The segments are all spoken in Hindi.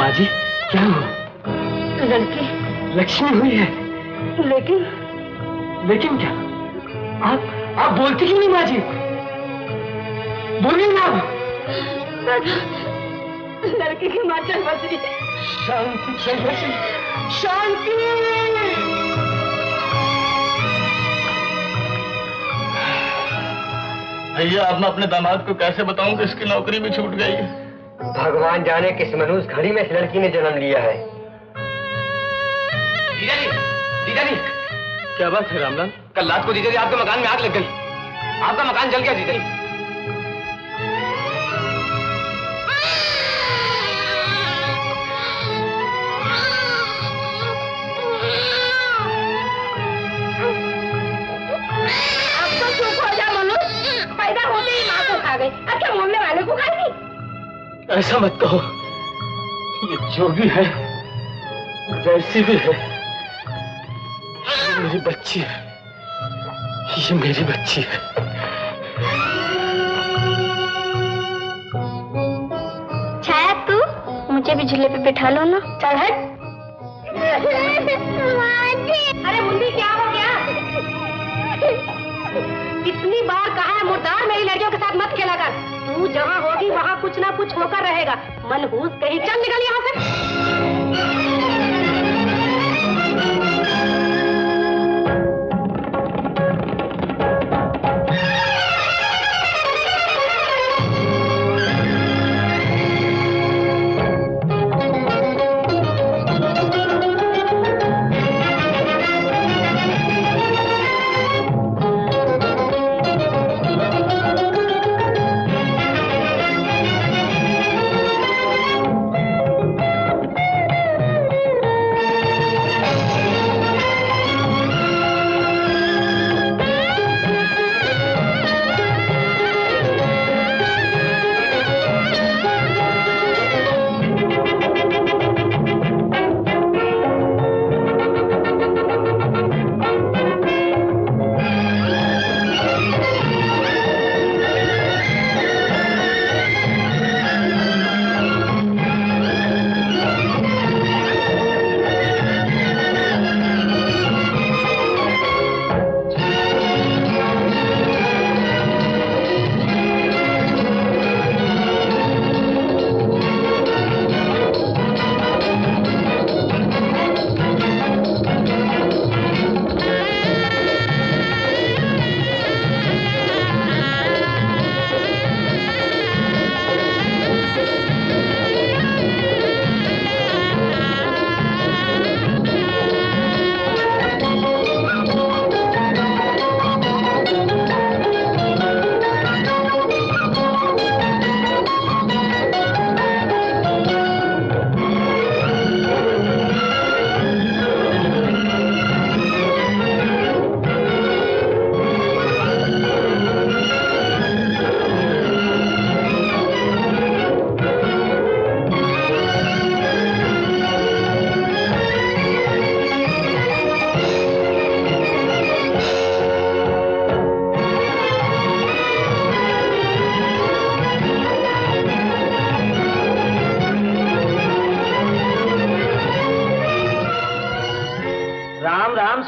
माँ जी क्या हुआ? लड़की लक्ष्मी हुई है। लेकिन क्या? आप बोलती क्यों नहीं माँ जी? बोलिए ना। लड़की की माँ चल बसी। शांति चल बसी। शांति। भैया अब मैं अपने दामाद को कैसे बताऊं कि इसकी नौकरी भी छूट गई है? भगवान जाने किस मनुष्य घड़ी में इस लड़की ने जन्म लिया है। जीजा जी क्या बात है रामलाल? कल रात को जीजा जी आपके मकान में आग लग गई। आपका मकान जल गया जीजा जी। अब तो चुप हो जा मनुष्य। पैदा होते ही माँ को खा गई। अच्छा मोहल्ले वाले को खाएगी? ऐसा मत कहो। ये जो भी है जैसी भी है ये मेरी बच्ची है। ये मेरी बच्ची है। छाया तू मुझे भी झूले पे बिठा लो ना। चल हट। अरे मुन्नी क्या हो गया? कितनी बार कहा है मुर्दार मेरी लड़कियों के साथ मत खेला कर। तू जहाँ होगी वहाँ कुछ ना कुछ होकर रहेगा। मनहूस कहीं, चल निकल यहाँ से।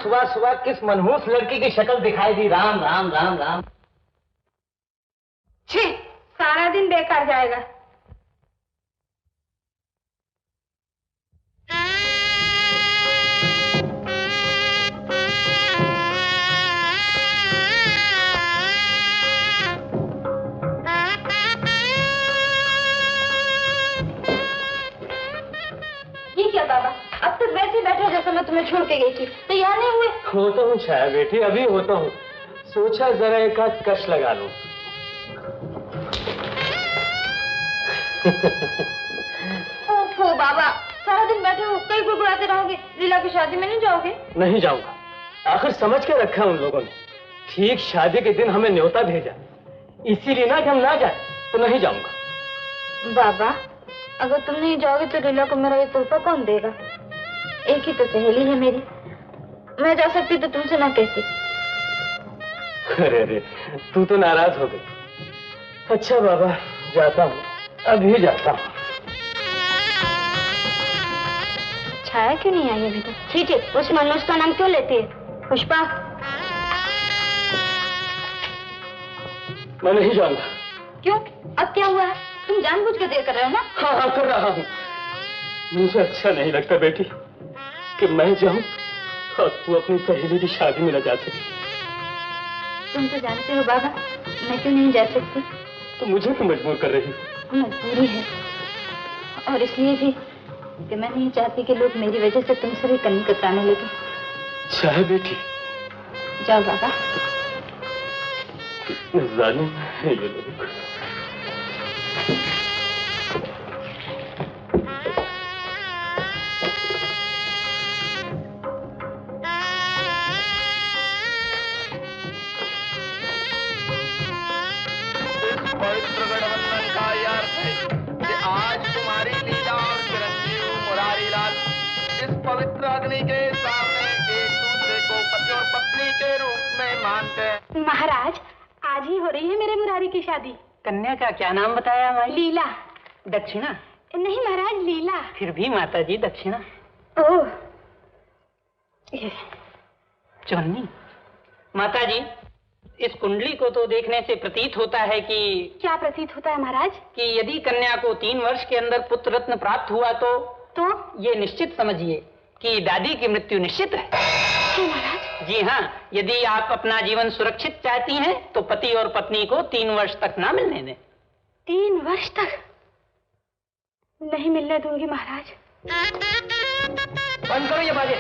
सुबह सुबह किस मनहूस लड़की की शक्ल दिखाई दी। राम राम राम राम। छी, सारा दिन बेकार जाएगा। ये क्या बाबा, अब तक वैसे ही बैठे जैसे मैं तुम्हें छोड़ के गई थी। तैयार नहीं हुए? होता हूँ छाया बेटी, अभी होता हूँ। सोचा जरा एक आध कश लगा लूं। ओफो बाबा, सारा दिन बैठे हो कहीं गुड़गुड़ाते रहोगे। लीला की शादी में नहीं जाओगे? नहीं जाऊंगा। आखिर समझ के रखा उन लोगों ने। ठीक शादी के दिन हमें न्योता भेजा, इसीलिए ना कि हम ना जाए, तो नहीं जाऊंगा। बाबा, अगर तुम नहीं जाओगे तो लीला को मेरा ये तोहफा कौन देगा? एक ही तो सहेली है मेरी। मैं जा सकती तो तुमसे ना कहती। अरे अरे, तू तो नाराज हो गई। अच्छा बाबा, जाता हूँ, अभी जाता हूँ। छाया क्यों नहीं आई अभी तक? ठीक है, उस मनोज का नाम क्यों लेती है? पुष्पा, मैं नहीं जाऊंगा। क्यों? अब क्या हुआ है? तुम जानबूझ के देर कर रहे हो ना? हाँ हाँ कर रहा हूँ। मुझे अच्छा नहीं लगता बेटी कि मैं जाऊं और तू अपनी सहेली की शादी में न जा सके। तुम तो जानते हो बाबा, मैं क्यों नहीं जा सकती? तो मुझे क्यों मजबूर कर रही हो? मजबूरी है, और इसलिए भी कि मैं नहीं चाहती कि लोग मेरी वजह से तुमसे भी कन्नी कतराने लगे। चाहे बेटी। जाओ बाबा। कितने जालिम हैं ये लोग। पवित्र गठबंधन का यह अर्थ है कि आज तुम्हारी लीला और चिरंजीव मुरारी लाल इस पवित्र अग्नि के सामने एक दूसरे को पति और पत्नी के रूप में मानते हैं। महाराज, आज ही हो रही है मेरे मुरारी की शादी। कन्या का क्या नाम बताया हमारी? लीला। दक्षिणा? नहीं महाराज, लीला। फिर भी माता जी दक्षिणा। ओह, चौन्नी। माता जी, इस कुंडली को तो देखने से प्रतीत होता है कि... क्या प्रतीत होता है महाराज? कि यदि कन्या को 3 वर्ष के अंदर पुत्र रत्न प्राप्त हुआ तो ये निश्चित समझिए कि दादी की मृत्यु निश्चित है। क्यों महाराज? जी हाँ, यदि आप अपना जीवन सुरक्षित चाहती हैं तो पति और पत्नी को 3 वर्ष तक ना मिलने दें। 3 वर्ष तक नहीं मिलने दूंगी महाराज। बंद करो ये बातें,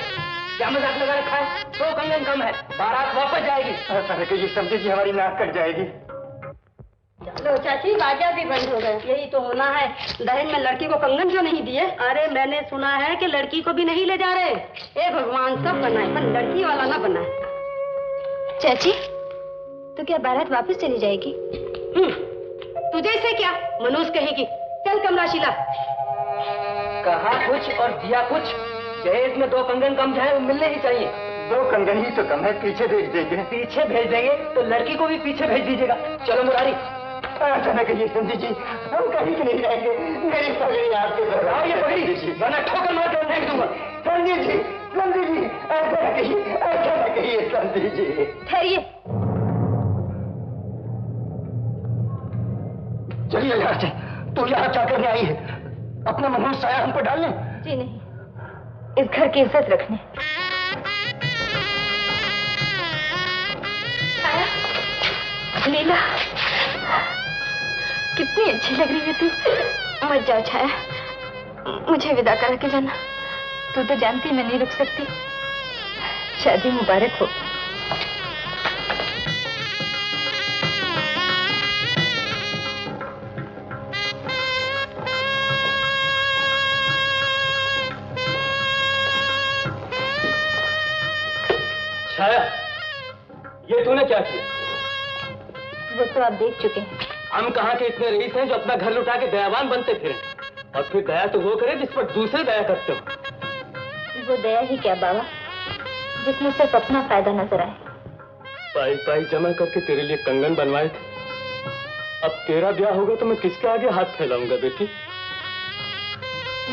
क्या मजाक लगा रखा है? 2 कंगन कम है, बारात वापस जाएगी। ऐसा है कि ये समझे कि हमारी नाक कट जाएगी। चलो चाची, बाजा भी बंद हो गए। यही तो होना है। दहेज में लड़की को कंगन क्यों नहीं दिए? अरे मैंने सुना है कि लड़की को भी नहीं ले जा रहे। ए भगवान, सब बनाए पर लड़की वाला ना बनाए। चाची, तो क्या बारात वापस चली जाएगी? तुझे से क्या मनोज कहेगी। चल कमरा शीला। कहा कुछ और दिया कुछ। दहेज में 2 कंगन कम जाए, वो मिलने ही चाहिए। 2 कंगन ही तो कम है, पीछे भेज देंगे। पीछे भेज देंगे तो लड़की को भी पीछे भेज दीजिएगा। चलो मुरारी। ऐसा न कहिए समझी जी, हम कहीं के नहीं रहेंगे। मेरी पगड़ी आपके घर। आओ ये पगड़ी, वरना ठोकर मार कर फेंक दूंगा। समझी जी, ऐसा न कहिए, ऐसा न कहिए समझी जी। ठहरिए। चलिए यहाँ से। तू यहाँ क्या करने आई है? अपना मनोज साया हम पर डालने? जी नहीं, इस घर की इज्जत रखने। छाया, लीला, कितनी अच्छी लग रही है तू। मत जाओ छाया, मुझे विदा करा के जाना। तू तो जानती मैं नहीं रुक सकती। शादी मुबारक हो। छाया, ये तूने क्या किया? वो तो आप देख चुके हैं। हम कहाँ के इतने रईस हैं जो अपना घर लुटा के दयावान बनते फिरें, और फिर दया तो वो करे जिस पर दूसरे दया करते हो। वो दया ही क्या बाबा, जिसमें सिर्फ अपना फायदा नजर आए। पाई पाई जमा करके तेरे लिए कंगन बनवाए थे। अब तेरा ब्याह होगा तो मैं किसके आगे हाथ फैलाऊंगा बेटी?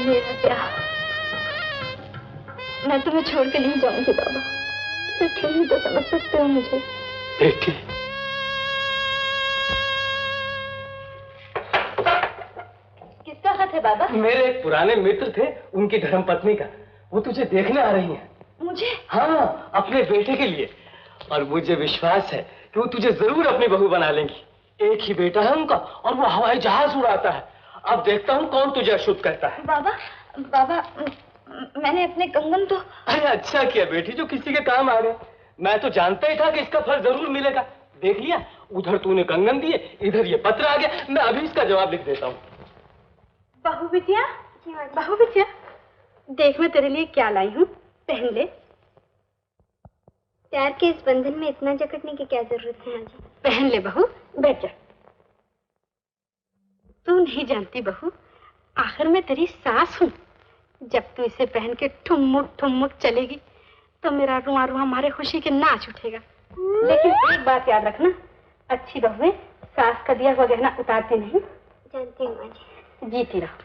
मेरा ब्याह? मैं तुम्हें छोड़ के नहीं जाऊंगी बाबा। फिर ही तो समझ सकते हो मुझे। बेटी, किसका हाथ है बाबा? मेरे एक पुराने मित्र थे, उनकी धर्मपत्नी का। वो तुझे देखने आ रही हैं। मुझे? हाँ, अपने बेटे के लिए। और मुझे विश्वास है कि वो तुझे जरूर अपनी बहू बना लेंगी। एक ही बेटा है उनका और वो हवाई जहाज उड़ाता है। अब देखता हूँ कौन तुझे अशुद्ध करता है। बाबा, बाबा, मैंने अपने कंगन तो... अरे अच्छा किया बेटी जो किसी के काम आ गए। मैं तो जानता ही था कि इसका फल जरूर मिलेगा। देख लिया, उधर तूने कंगन दिए, इधर ये पत्र आ गया। मैं अभी इसका जवाब लिख देता हूँ। बहू बिटिया, बहू बिटिया, देख मैं तेरे लिए क्या लाई हूँ, पहन ले। प्यार के इस बंधन में इतना जकड़ने की क्या जरूरत है? पहन ले बहू, बैठ जा। तू नहीं जानती बहू, आखिर मैं तेरी सास हूँ। जब तू इसे पहन के ठुमुक ठुमुक चलेगी तो मेरा रुआ रुआ हमारे खुशी के नाच उठेगा। लेकिन एक बात याद रखना, अच्छी बहुएं सास का दिया हुआ गहना उतारती नहीं। जानती हूँ माँ जी। जीती रहो।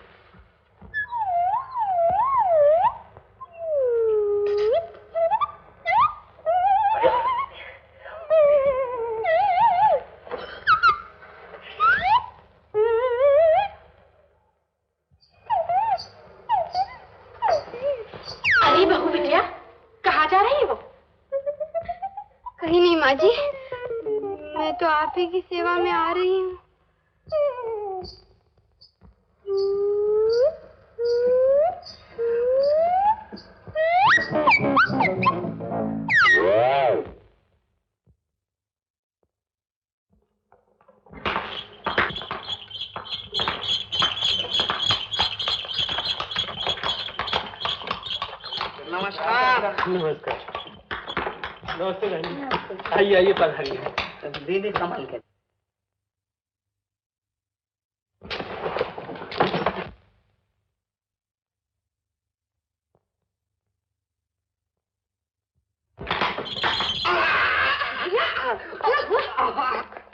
तो आप ही की सेवा में आ रही हूँ। नमस्कार। नमस्कार। नमस्ते बहन जी। आइए आइए पधारिए। दीदी संभाल के।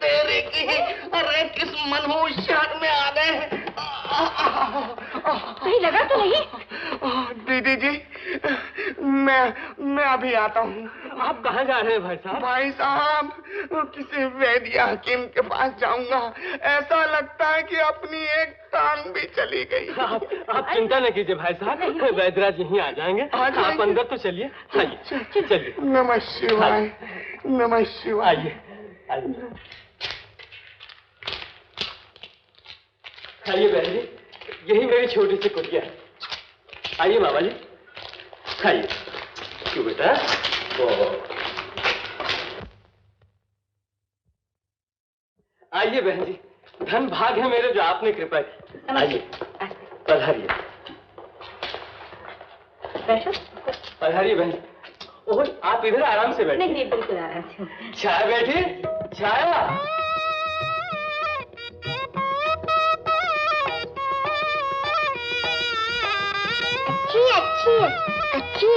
तेरे की, अरे किस मनहूस शहर में आ गए। कहीं लगा तो नहीं? दीदी जी, मैं अभी आता हूँ। आप कहाँ जा रहे हैं भाई साहब? भाई साहब, किसी वैद्य हकीम के पास जाऊंगा। ऐसा लगता है कि अपनी एक टांग भी चली गई। आप चिंता न कीजिए भाई साहब, वैद्यराज यहीं आ जाएंगे। आप अंदर तो चलिए। आइए चलिए। नमः शिवाय, नमः शिवाय। आइए आइए आइए बहन जी, यही मेरी छोटी सी कुटिया है। आइए मामा जी, आइए। क्यों बेटा? आइए बहन जी, धन भाग है मेरे जो आपने कृपा की। आइए पधारिए। पधारिए बहन जी। ओह, आप इधर आराम से बैठिए। नहीं बिल्कुल आराम से। छाया बैठिए। छाया। अच्छी अच्छी।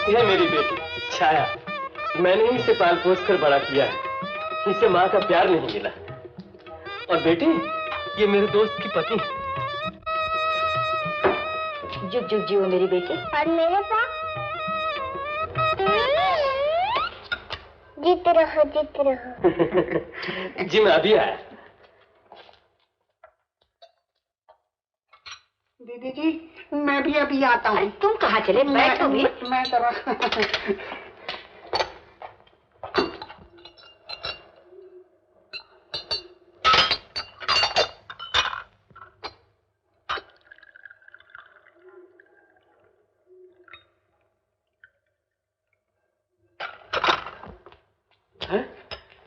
यह मेरी बेटी छाया, मैंने ही इसे पाल पोस कर बड़ा किया है। इसे माँ का प्यार नहीं मिला। और बेटी, ये मेरे दोस्त की पति है। जुग जुग जीवो मेरी बेटी। और मेरे पास जीते रहो जीते रहो। जी मैं अभी आया। दीदी जी, मैं भी अभी आता हूँ। तुम कहाँ चले? बैठो भी। मैं जरा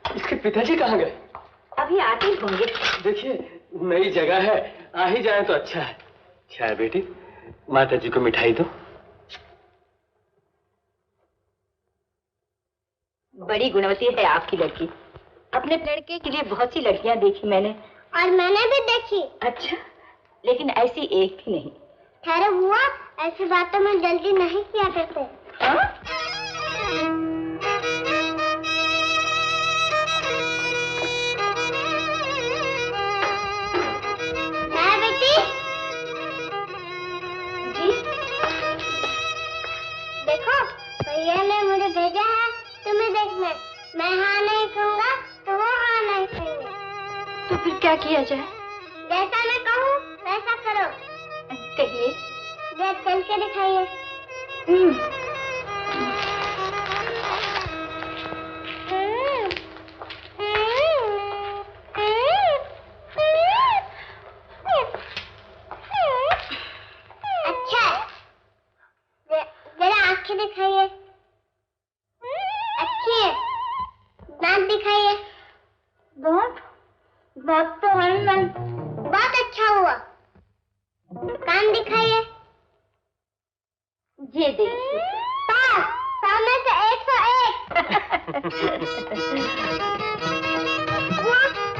इसके पिताजी कहाँ गए? अभी आते ही होंगे। देखिए, नई जगह है, आ ही जाए तो अच्छा है। छाया बेटी, माता जी को मिठाई दो। बड़ी गुणवती है आपकी लड़की। अपने लड़के के लिए बहुत सी लड़कियां देखी मैंने। और मैंने भी देखी। अच्छा, लेकिन ऐसी एक भी नहीं। ठहरे हुआ, ऐसी बातों में जल्दी नहीं किया करते। हाँ? बेटी जी, देखो, भैया ने मुझे भेजा है तुम्हें देखने। मैं हाँ नहीं कहूँगा तो वो हाँ नहीं कहेंगे। तो फिर क्या किया जाए? जैसा मैं कहूँ वैसा करो। कहिए। जरा चल के दिखाइए। अच्छा, जरा आँखें दिखाइए। अच्छी है। दांत दिखाइए। दांत? दांत तो है नहीं। बहुत अच्छा हुआ। कान दिखाइए। ये देखिए। पास, सामने से 101।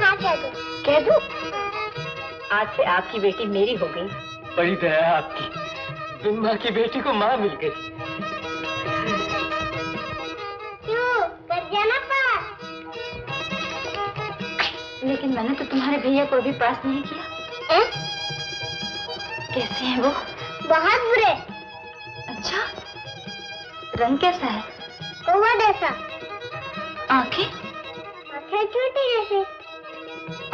हाँ कह दो। आज से आपकी बेटी मेरी हो गई। बड़ी दया है आपकी, बिन माँ की बेटी को माँ मिल गई। क्यों, कर जाना पास। लेकिन मैंने तो तुम्हारे भैया को अभी पास नहीं किया। कैसे हैं वो? बहुत बुरे। अच्छा, रंग कैसा है? कौवा जैसा। आंखें छोटी जैसे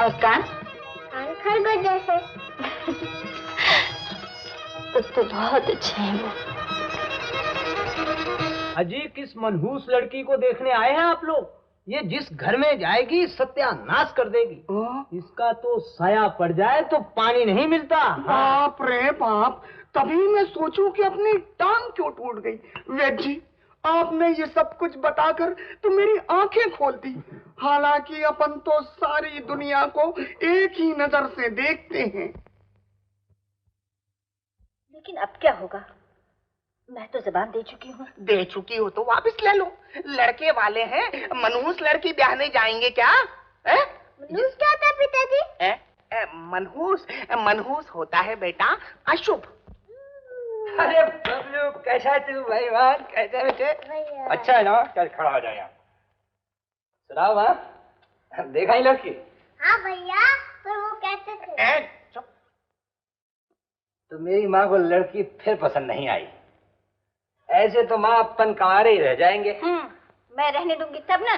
और कान खरगोश जैसे। तो बहुत अच्छे हैं वो। अजी किस मनहूस लड़की को देखने आए हैं आप लोग? ये जिस घर में जाएगी सत्यानाश कर देगी। इसका तो साया पड़ जाए तो पानी नहीं मिलता। बाप रे बाप, तभी मैं सोचूं कि अपनी टांग क्यों टूट गई। वैद्य जी, आपने ये सब कुछ बताकर तो मेरी आंखें खोल दी। हालांकि अपन तो सारी दुनिया को एक ही नजर से देखते हैं। लेकिन अब क्या होगा? मैं तो जबान दे चुकी हूँ। दे चुकी हो तो वापस ले लो। लड़के वाले हैं, मनहूस लड़की ब्याहने जाएंगे क्या? मनहूस क्या होता है पिताजी? मनहूस होता है बेटा अशुभ। अरे बबलू, कैसा है तू भाईवान? कैसा बेटे? अच्छा है ना? चल खड़ा हो जा यहाँ। सुनाओ माँ, देखा ही लड़की? हाँ भैया, पर वो कहते थे। तो मेरी माँ को लड़की फिर पसंद नहीं आई। ऐसे तो माँ अपन कुंवारे ही रह जाएंगे। मैं रहने दूंगी तब ना,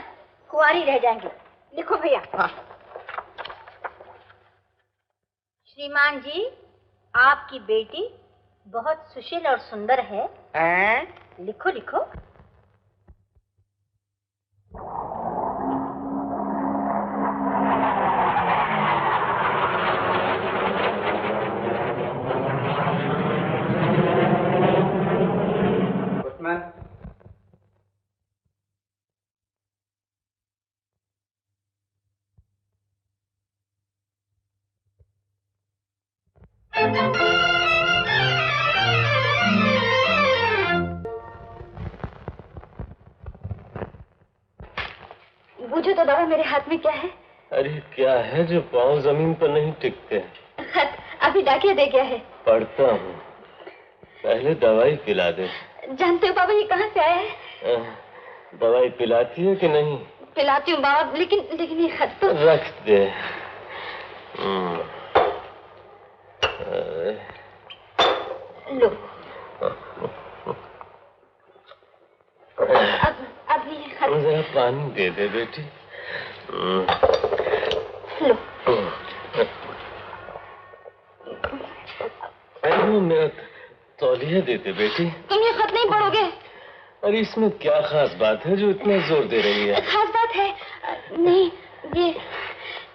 कुंवारी रह जाएंगे। लिखो भैया। हाँ। श्रीमान जी, आपकी बेटी बहुत सुशील और सुंदर है। लिखो लिखो। बूझो तो बाबा, मेरे हाथ में क्या है? अरे क्या है जो पाँव जमीन पर नहीं टिकते? खत अभी डाकिया दे गया है। पढ़ता हूँ, पहले दवाई पिला दे। जानते हो बाबा ये कहाँ से आया है? दवाई पिलाती है कि नहीं? पिलाती हूँ बाबा, लेकिन ये खत तो रख दे। लो। अब ये खत जरा पानी दे दे बेटी। लो। मेरा तौलिया दे दे बेटी। तुम ये खत नहीं पढ़ोगे? अरे इसमें क्या खास बात है जो इतना जोर दे रही है? खास बात है नहीं, ये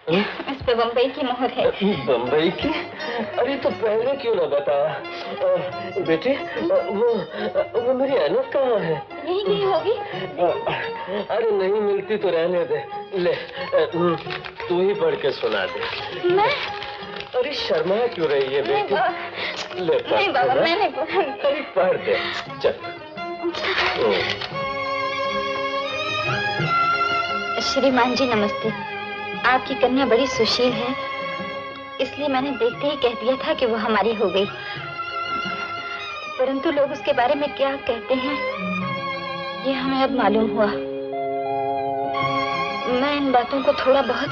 इस पे बम्बई की मोहर है। बम्बई की? अरे तो पहले क्यों ना बताया? बेटे, वो मेरी ऐनक कहाँ है? यही होगी। अरे नहीं मिलती तो रहने दे। ले, तू ही पढ़ के सुना दे। मैं? अरे शर्मा क्यों रही है बेटी? ले पढ़। नहीं बाबा, मैं नहीं पढ़ूंगी। अरे पढ़ दे, चल। श्रीमान जी नमस्ते। आपकी कन्या बड़ी सुशील है, इसलिए मैंने देखते ही कह दिया था कि वो हमारी हो गई। परंतु लोग उसके बारे में क्या कहते हैं ये हमें अब मालूम हुआ। मैं इन बातों को थोड़ा बहुत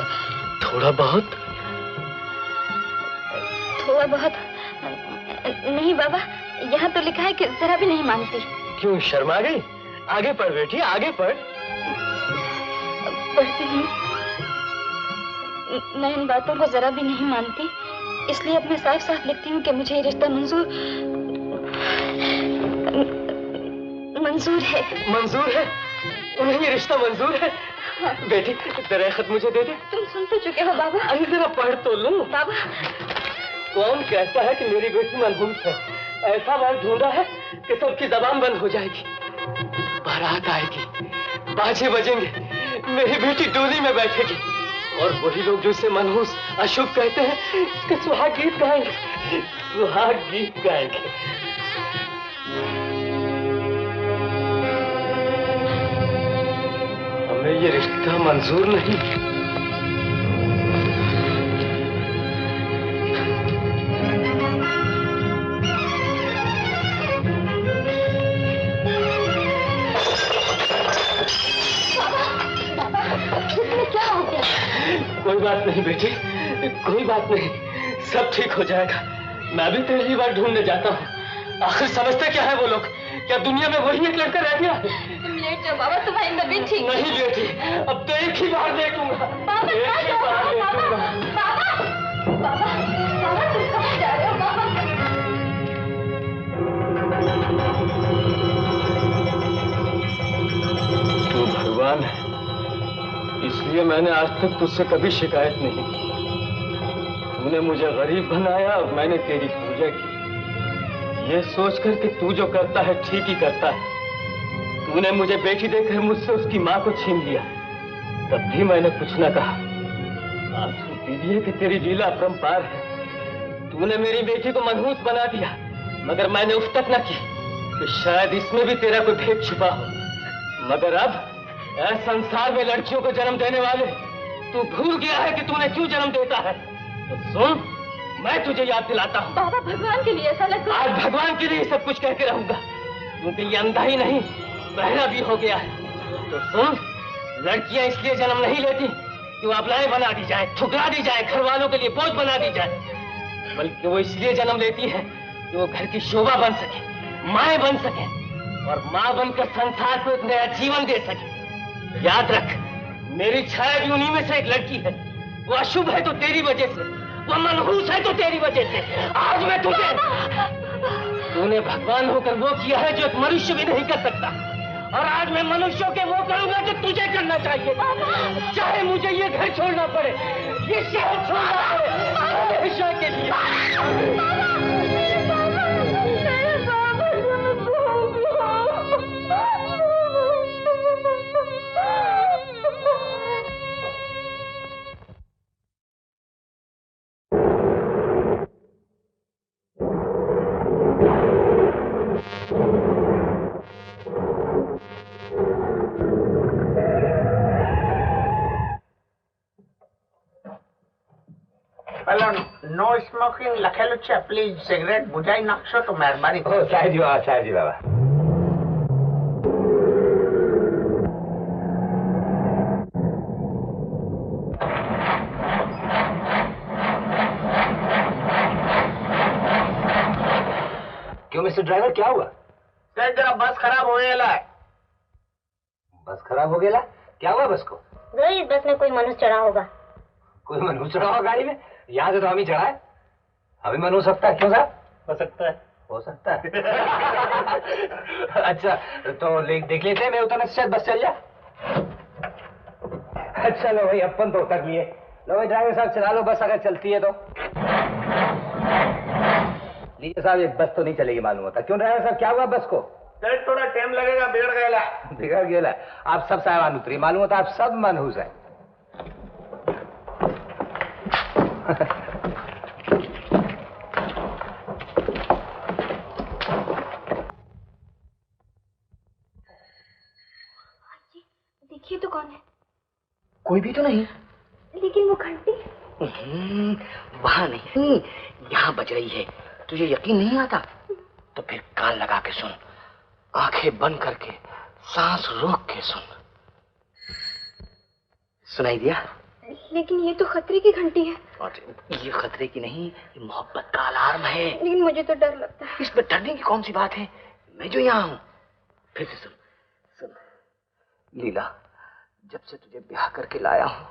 नहीं बाबा, यहाँ तो लिखा है कि जरा भी नहीं मानती। क्यों शर्मा गई? आगे पढ़ बेटी, आगे पढ़। पढ़ती हूँ। मैं इन बातों को जरा भी नहीं मानती, इसलिए अब मैं साफ साफ लिखती हूँ कि मुझे ये रिश्ता मंजूर है। मंजूर है? उन्हें ये रिश्ता मंजूर है? हाँ। बेटी तेरा खत मुझे दे दे। तुम सुन तो चुके हो बाबा। अरे जरा पढ़ तो लूं। बाबा, कौन कहता है कि मेरी बेटी मनहूस है? ऐसा बार ढूंढा है कि सबकी जबान बंद हो जाएगी। बारात आएगी, बाजे बजेंगे, मेरी बेटी डोली में बैठेगी और वही लोग जो इसे मनहूस अशुभ कहते हैं इसके सुहाग गीत गाएंगे। हमें ये रिश्ता मंजूर नहीं। कोई बात नहीं बेटी, कोई बात नहीं, सब ठीक हो जाएगा। मैं भी पहली बार ढूंढने जाता हूँ। आखिर समझते क्या है वो लोग? क्या दुनिया में वही एक लड़का रह गया? लेट जाओ बाबा, तुम्हारी तबीयत ठीक नहीं बेटी, अब तो एक ही बार लेटूंगा। बाबा एक ही बार लेटूंगा। बाबा बाबा बाबा तुम कहाँ जा रहे हो बाबा? तू भगवान है, इसलिए मैंने आज तक तुझसे कभी शिकायत नहीं की। तूने मुझे गरीब बनाया और मैंने तेरी पूजा की, ये सोचकर कि तू जो करता है ठीक ही करता है। तूने मुझे बेटी देकर मुझसे उसकी माँ को छीन लिया, तब भी मैंने कुछ न कहा। आप सुनती भी है कि तेरी लीला अपरंपार है। तूने मेरी बेटी को मनहूस बना दिया, मगर मैंने उफ तक न की कि शायद इसमें भी तेरा कोई भेद छिपा हो। मगर अब ऐसे संसार में लड़कियों को जन्म देने वाले तू भूल गया है कि तूने क्यों जन्म देता है। तो सुन, मैं तुझे याद दिलाता हूँ। बाबा भगवान के लिए ऐसा लगता है। आज भगवान के लिए सब कुछ कहते रहूंगा, क्योंकि ये अंधा ही नहीं बहरा भी हो गया है। तो सुन, लड़कियां इसलिए जन्म नहीं लेती कि वो अबलाएं बना दी जाए, ठुकरा दी जाए, घर वालों के लिए बोझ बना दी जाए, बल्कि वो इसलिए जन्म लेती है कि वो घर की शोभा बन सके, माएं बन सके और माँ बनकर संसार को एक नया जीवन दे सके। याद रख, मेरी छाया भी उन्हीं में से एक लड़की है। वो अशुभ है तो तेरी वजह से, वो मनहूस है तो तेरी वजह से। आज मैं तुझे, तूने भगवान होकर वो किया है जो एक मनुष्य भी नहीं कर सकता, और आज मैं मनुष्यों के वो करूंगा जो तुझे करना चाहिए। चाहे मुझे ये घर छोड़ना पड़े, ये शहर छोड़ना पड़े, हमेशा के लिए। नो स्मोकिंग लखेलू છે પ્લીઝ સિગરેટ બુજાઈ નાખશો તો મહેરબાની ओ साहब जी बाबा। क्यों मिस्टर ड्राइवर, क्या हुआ? सर जरा बस खराब हो गया है। बस खराब हो गया? क्या हुआ बस को? इस बस में कोई मनुष्य चढ़ा होगा। कोई मनुष्य चढ़ा होगा गाड़ी में? यहाँ से तो हम ही चढ़ा है। अभी मन हो सकता है? क्यों साहब? हो सकता है। हो सकता है। अच्छा तो देख लेते हैं, मैं उतरने से शायद बस चल जाए। अच्छा लो भाई, अपन तो उतर लिए। लो भाई ड्राइवर साहब चला लो बस, अगर चलती है तो। लीजिए साहब, ये बस तो नहीं चलेगी मालूम होता। क्यों ड्राइवर साहब, क्या हुआ बस को? सर थोड़ा टाइम लगेगा, बिगड़ गया। बिगड़ गया? आप सब सामान उतरी, मालूम होता आप सब मनहूस है। देखिए तो कौन है? कोई भी तो नहीं। लेकिन वो घंटी वहां नहीं, यहाँ बज रही है। तुझे यकीन नहीं आता तो फिर कान लगा के सुन, आंखें बंद करके सांस रोक के सुन। सुनाई दिया? लेकिन ये तो खतरे की घंटी है। और ये खतरे की नहीं, ये मोहब्बत का अलार्म है। लेकिन मुझे तो डर लगता है। इसमें डरने की कौन सी बात है? मैं जो यहाँ हूँ। फिर से सुन सुन। लीला, जब से तुझे ब्याह करके लाया हूँ,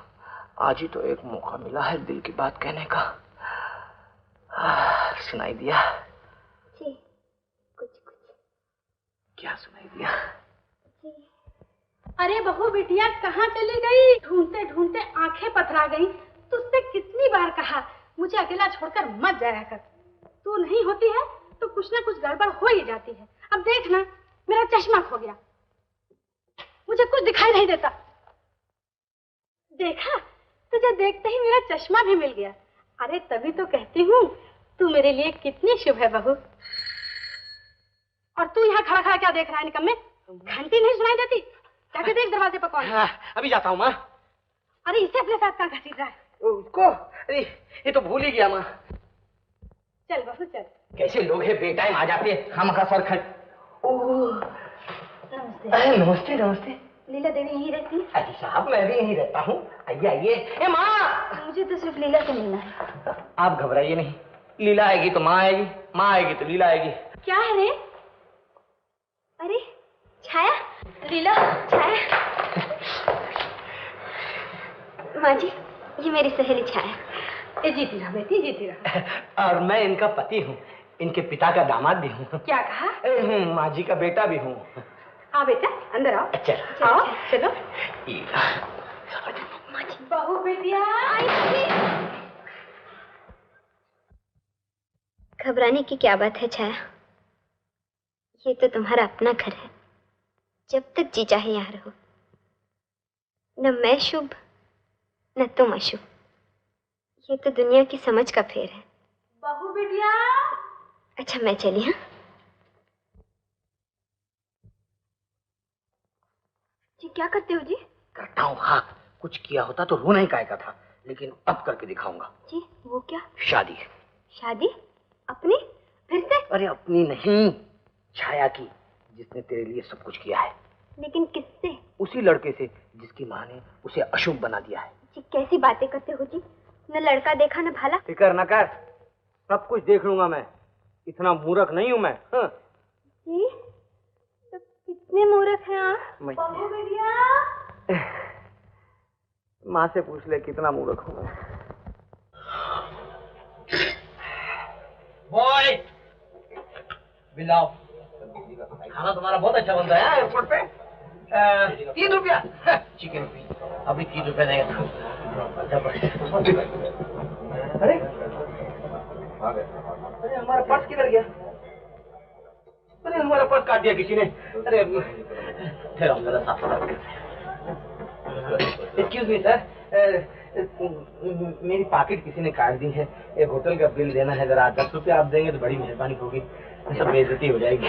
आज ही तो एक मौका मिला है दिल की बात कहने का। सुनाई दिया? जी कुछ कुछ। क्या सुनाई दिया? जी। अरे बहू बिटिया कहाँ चली गई? ढूंढते ढूंढते आंखें पथरा गई। तुझसे कितनी बार कहा मुझे अकेला छोड़कर मत जाया कर। तू नहीं होती है तो कुछ ना कुछ गड़बड़ हो ही जाती है। अब देखना, मेरा चश्मा खो गया, मुझे कुछ दिखाई नहीं देता। देखा, तुझे देखते ही मेरा चश्मा भी मिल गया। अरे तभी तो कहती हूँ तू मेरे लिए कितनी शुभ है बहू। और तू यहाँ खड़ा खड़ा क्या देख रहा है निकम्मे? घंटी नहीं सुनाई देती? जाके देख दरवाजे पर कौन है। अभी जाता हूँ माँ। अरे इसे अपने साथ कहाँ घसीट रहा है? उसको? अरे ये तो भूल ही गया माँ। चल बहू चल। कैसे लोग हैं, बेटाइम आ जाते हैं हम का सर खट। नमस्ते। नमस्ते नमस्ते। लीला देवी यहीं रहती है? अरे साहब मैं भी यहीं रहता हूँ, आइए आइए। ए माँ, मुझे तो सिर्फ लीला से मिलना है। आप घबराइए नहीं, लीला आएगी तो माँ आएगी, माँ आएगी तो लीला आएगी। क्या है रे? अरे छाया, लीला, छाया। माँ जी, ये मेरी सहेली छाया। जीती रहा बेटी, जीती रहा। और मैं इनका पति हूँ, इनके पिता का दामाद भी हूँ। क्या कहा? माँ जी का बेटा भी हूँ। आओ बेटा, अंदर आओ। अच्छा आओ, चलो। माँ जी। बहू बेटिया। घबराने की क्या बात है छाया, ये तो तुम्हारा अपना घर है। जब तक जी चाहे यहाँ रहो। न मैं शुभ न तुम अशुभ, ये तो दुनिया की समझ का फेर है। बहू बेटिया। अच्छा मैं चली। हाँ जी, क्या करते हो जी? करता हूँ। हाँ, कुछ किया होता तो रोना ही कायका था, लेकिन अब करके दिखाऊंगा। जी, वो क्या? शादी। शादी? अपनी? फिर से? अरे अपनी नहीं, छाया की, जिसने तेरे लिए सब कुछ किया है। लेकिन किससे? उसी लड़के से जिसकी माँ ने उसे अशुभ बना दिया है। जी कैसी बातें करते हो जी, न लड़का देखा न भाला। फिक्र न कर, सब कुछ देख लूंगा मैं, इतना मूर्ख नहीं हूँ मैं। हाँ। जी तो कितने मूर्ख हैं आप? बहू बेटिया। माँ से पूछ ले कितना मूर्ख हूँ मैं। बॉय बिलाओ, खाना तुम्हारा बहुत अच्छा बनता है एयरपोर्ट पे। 3 रुपया चिकन पी, अभी 3 रुपया देगा। अरे अरे हमारा पर्स किधर गया? अरे हमारा पर्स काट दिया किसी ने। अरे ठहरो मेरा साफ साफ। एक्सक्यूज मी सर, मेरी पॉकेट किसी ने काट दी है। एक होटल का बिल देना है, जरा 10 रुपया आप देंगे तो बड़ी मेहरबानी होगी, सब बेइज्जती हो जाएगी।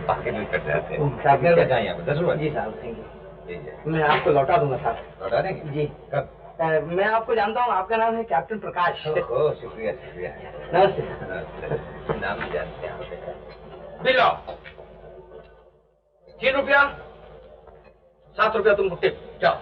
पॉकेट में कट जाते हैं। 10 रुपये? जी साहब, थैंक यू। मैं आपको लौटा दूंगा साहब। लौटा देंगे? जी। कब? मैं आपको जानता हूँ, आपका नाम है कैप्टन प्रकाश। ओह शुक्रिया शुक्रिया। नमस्ते। नाम भी जानते हैं। बिल लो, 3 रुपया, 7 रुपया तुम टिप, जाओ।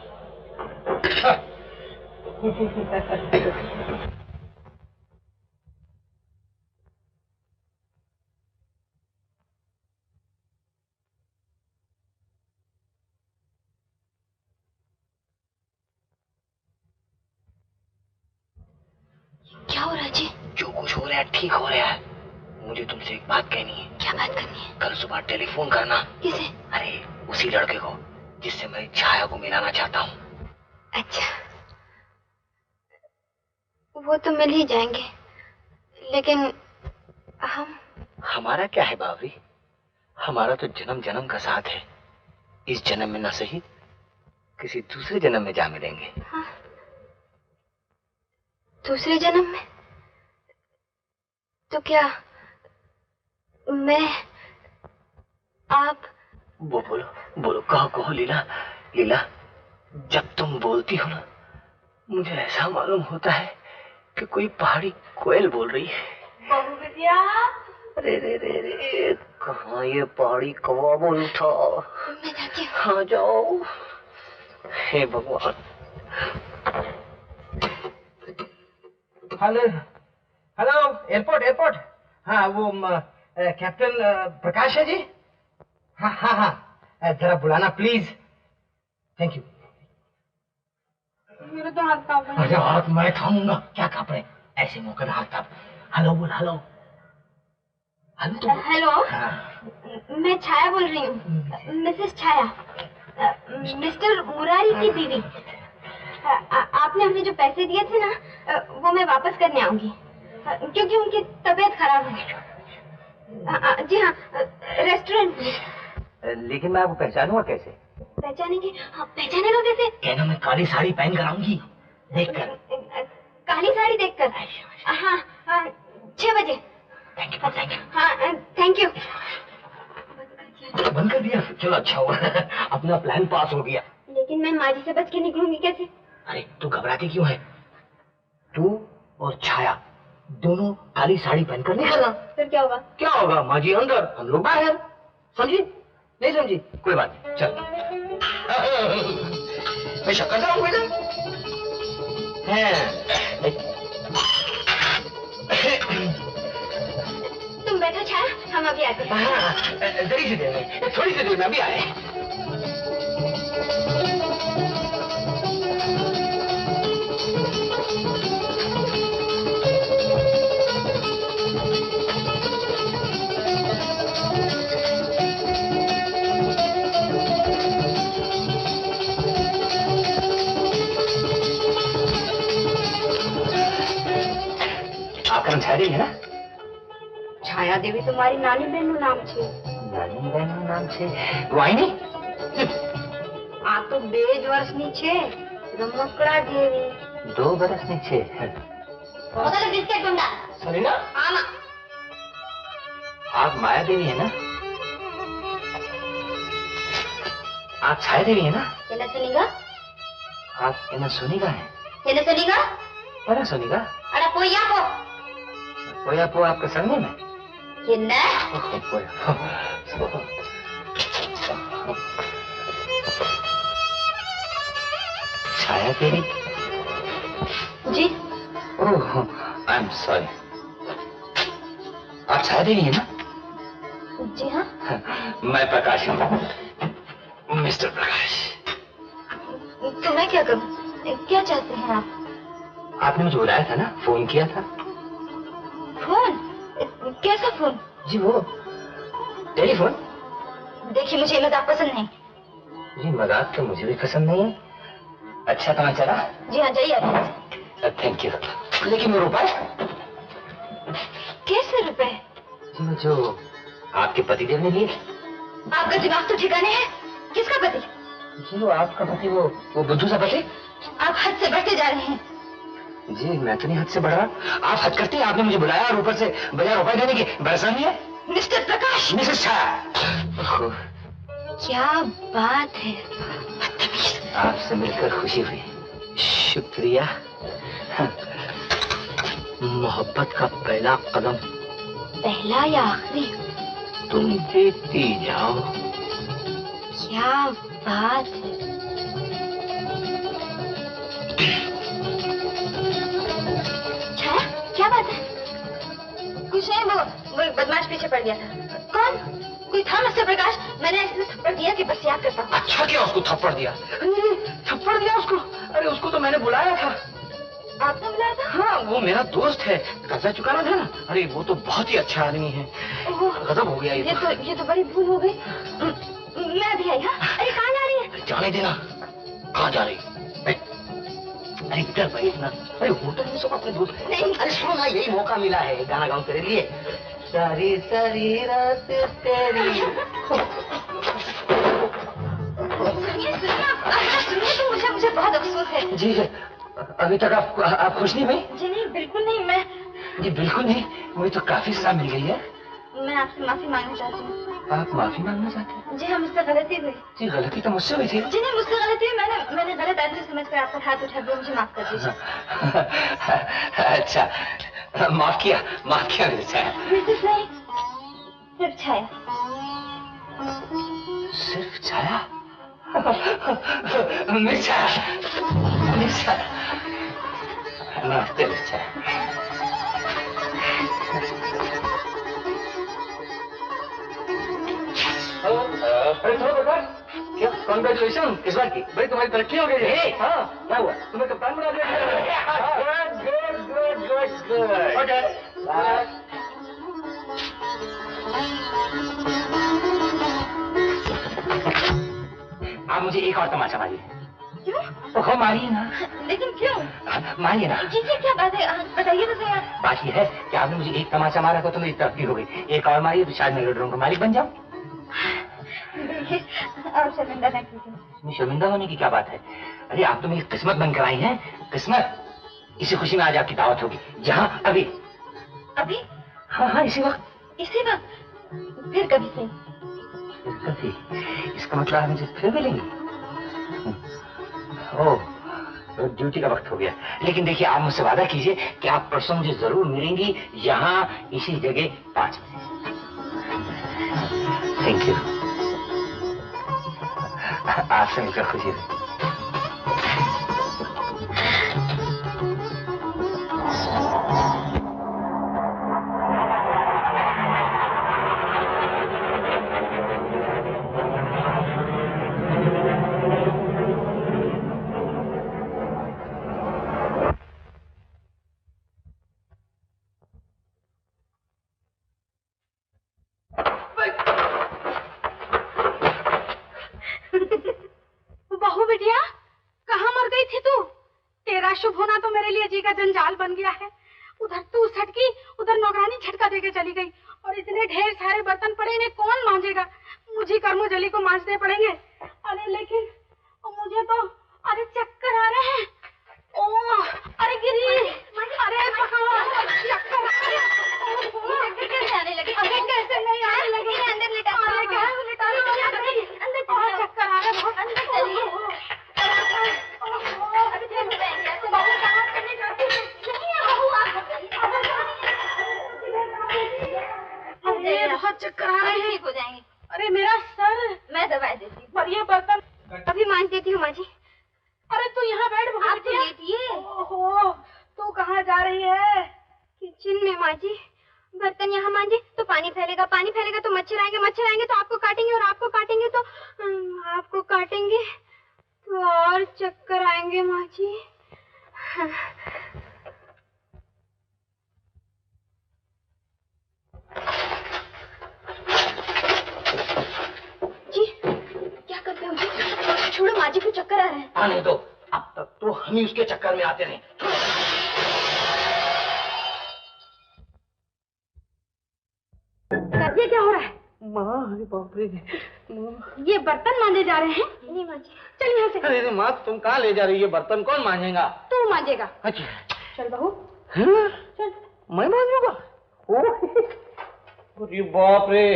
क्या हो रहा है जी? जो कुछ हो रहा है ठीक हो रहा है। मुझे तुमसे एक बात कहनी है। क्या बात करनी है? कल सुबह टेलीफोन करना। किसे? अरे उसी लड़के को जिससे मैं छाया को मिलाना चाहता हूँ। अच्छा, वो तो मिल ही जाएंगे, लेकिन हमारा क्या है बावरी, हमारा तो जन्म जन्म का साथ है। इस जन्म में न सही, किसी दूसरे जन्म में जा मिलेंगे। हाँ, दूसरे जन्म में? तो क्या मैं, आप? बोलो बोलो, कहो कहो लीला। लीला, जब तुम बोलती हो ना, मुझे ऐसा मालूम होता है कि कोई पहाड़ी कोयल बोल रही है। बहू बेटिया। अरे रे रे रे, कहाँ ये पहाड़ी कौवा बोल उठा। मैं जाती हूँ। हाँ जाओ। हे भगवान। Hello hello, airport airport. हाँ वो कैप्टन प्रकाश है जी। हाँ हाँ हाँ, जरा बुलाना प्लीज। Thank you. मेरे तो हाथ कांप रहे हैं। अरे हाथ मैं थामूंगा, क्या कांप रहे? ऐसे मौके में हाथ कांप। हेलो बोल, हेलो हेलो तुम। हेलो, मैं छाया बोल रही हूँ, मिसेस छाया, मिस्टर मुरारी की बीवी। आपने हमें जो पैसे दिए थे ना, वो मैं वापस करने आऊंगी, क्योंकि उनकी तबीयत खराब है। जी हाँ, रेस्टोरेंट में। लेकिन मैं आपको पहचानूंगा कैसे? पहचानेंगे? हाँ, पहचानेगा कैसे? कहना मैं काली साड़ी पहन कर आऊंगी, देखकर। काली साड़ी देखकर? हाँ, 6 बजे। Thank you thank you. हाँ, थैंक यू। बंद कर दिया? चलो अच्छा हुआ, अपना प्लान पास हो गया। लेकिन मैं माँ जी से बच के निकलूंगी कैसे? अरे तू घबराती क्यों है? तू और छाया दोनों काली साड़ी पहनकर निकलना। फिर क्या होगा? क्या होगा? माँ जी अंदर, हम लोग बाहर। समझी? नहीं समझी? कोई बात नहीं, चल। मैं शक्कर था हूँ ना। तुम बैठो छाया, हम अभी आते हैं। जल्दी से देंगे, थोड़ी सी देर में अभी आए। कर्मचारी है ना? छाया देवी तुम्हारी नानी बहन नाम छे। नानी बहन नाम छे? वाहिनी? आ तो 2 વર્ષની છે રમકડા જેવી। 2 વર્ષની છે? મોટા બિસ્કિટ ગુંડા। सरीना? आमा। आप माया देवी है ना? आप छाया देवी है ना? என்ன சொன்னீங்க? आप என்ன सोनिका है? என்ன சொன்னீங்க? अरे सोनिका? अरे पोया पो। पोया पो आपका सरनेम है? என்ன? पोया पो। छाया देवी? जी। ओह, आई एम सॉरी। आप छाया देवी है ना? जी हाँ। मैं प्रकाश हूँ, मिस्टर प्रकाश। तो मैं क्या करूँ? क्या चाहते हैं आप? आपने मुझे बुलाया था ना, फोन किया था। फोन? कैसा फोन? जी वो टेलीफोन। देखिए मुझे मजाक पसंद नहीं। जी मजाक तो मुझे भी पसंद नहीं है। अच्छा कहाँ चला? जी हाँ जाइए। Thank you. लेकिन वो रुपए? कैसे रुपए? जी वो जो आपके पतिदेव ने लिए। आपका दिमाग तो ठिकाने है? किसका पति? जी वो आपका पति, वो बुद्धू सा पति। आप हद से बढ़ते जा रहे हैं। जी मैं तो नहीं हद से बढ़ रहा। आप हद करते हैं। आपने मुझे बुलाया और ऊपर से बजाय रुपए देने की परेशानी है। मिस्टर प्रकाश। मिसेस छाया। क्या बात है। आपसे मिलकर खुशी हुई। शुक्रिया। मोहब्बत का पहला कदम पहला या आखिरी? तुम देती जाओ। क्या बात है। छाया क्या बात है? कुछ नहीं, वो एक बदमाश पीछे पड़ गया था। कौन? कोई था मिस्टर प्रकाश? मैंने ऐसे थप्पड़ दिया कि बस याद करता हूँ। अच्छा क्या उसको थप्पड़ दिया? थप्पड़ दिया उसको? अरे उसको तो मैंने बुलाया था। आपने बुलाया था? हाँ वो मेरा दोस्त है, कर्जा चुकाना था ना। अरे वो तो बहुत ही अच्छा आदमी है। गजब हो गया ये तो बड़ी भूल हो गई। मैं अभी आई। हाँ अरे कहाँ जा रही है? जाने देना। कहाँ जा रही? अरे इधर बैठना। अरे होटल में सब अपने दोस्त। नहीं अरे सुनो ना, यही मौका मिला है, गाना गाऊं तेरे लिए। सारी सारी रात तेरी। सुनिए तो मुझे बहुत अफसोस है। जी अभी तक आप खुश नहीं हुई? जी नहीं बिल्कुल नहीं। मैं जी बिल्कुल नहीं। मुझे तो काफी सजा मिल गई है। मैं आपसे माफी मांगना चाहती हूँ। आप माफी मांगना चाहते हैं? जी हाँ मुझसे गलती हुई। जी गलती तो मुझसे हुई थी। जी नहीं मुझसे गलती हुई। मैंने गलत आदमी समझकर आपका हाथ उठा दिया। मुझे माफ कर दीजिए। अच्छा माफ किया मेरे छाया। मिसेस नहीं, सिर्फ छाया। सिर्फ छाया? मिस छाया। नमस्ते मिस छाया। अरे थोड़ा प्रकाश, क्या कॉन्ग्रेचुलेशन किस बात की? भाई तुम्हारी तरक्की हो गई है। हाँ क्या हुआ? तुम्हें कप्तान बना दिया। गुड। ओके आप मुझे एक और तमाचा मारिए। क्यों? ओहो मारिए ना। लेकिन क्यों? मारिए ना। जी क्या बात है? बताइए तो सही आप। बात ये है कि आपने मुझे एक तमाचा मारा तो मेरी तरक्की हो गई। एक और मारिए तो शायद मैं लॉटरी का मालिक बन जाऊं। और शर्मिंदा न कीजिए। शर्मिंदा होने की क्या बात है? अरे आप तो मेरी किस्मत बनकर आई हैं। किस्मत। इसी खुशी में आज आपकी दावत होगी। जहाँ अभी। अभी? हाँ इसी वक्त। इसी वक्त? फिर कभी सही। कभी? इसका मतलब आप मुझे फिर मिलेंगे? ओह तो ड्यूटी का वक्त हो गया। लेकिन देखिए आप मुझसे वादा कीजिए कि आप परसों मुझे जरूर मिलेंगी, यहाँ इसी जगह 5 बजे। Thank you. आपसे मिलकर खुशी हुई। शुभ होना तो मेरे लिए जी का जंजाल बन गया है। उधर तू सटकी, उधर नौकरानी झटका देके चली गई, और इतने ढेर सारे बर्तन पड़े, इन्हें कौन मांजेगा? मुझे कर्मोजली को मांजने पड़ेंगे। अरे लेकिन मुझे तो अरे चक्कर आ रहे हैं। ओ अरे गिरी, अरे भगवान, चक्कर आ रहे हैं। कैसे आने लगे? अरे कैसे नहीं आने लगे? अंदर लिटा, अरे क्या लिटा रही हो? अंदर चक्कर आ रहे हैं बहुत। अंदर चलिए। अरे कैसे बैठ गया? बाबू कहाँ करने जाती है? नहीं बहू आप अरे बहुत चक्कर आ रहे हैं। ठीक हो जाएंगे। अरे मेरा सर, मैं दवाई देती हूँ। पर ये बर्तन अभी मांज देती हूँ माँ जी। अरे तू यहाँ बैठ, आप तो लेटिए। ओहो, तू कहाँ जा रही है? किचन में माँ जी। बर्तन यहाँ मांजे तो पानी फैलेगा, पानी फैलेगा तो मच्छर आएंगे, मच्छर आएंगे तो आपको काटेंगे, और आपको काटेंगे तो आपको काटेंगे तो और चक्कर आएंगे माँ जी। जी क्या करते हो जी? छोड़ो, माँ जी को चक्कर आ रहे हैं। आने दो, अब तक तो हम ही उसके चक्कर में आते रहे। ये क्या हो रहा है? माँ, अरे बाप रे, ये बर्तन मांजे जा रहे हैं? नहीं माँ जी। चल यहाँ से। अरे माँ, तुम कहाँ ले जा रही है? बर्तन कौन मांजेगा? तू मांजेगा। अच्छा चल बहू, चल। मैं मांजूंगा? अरे बाप रे,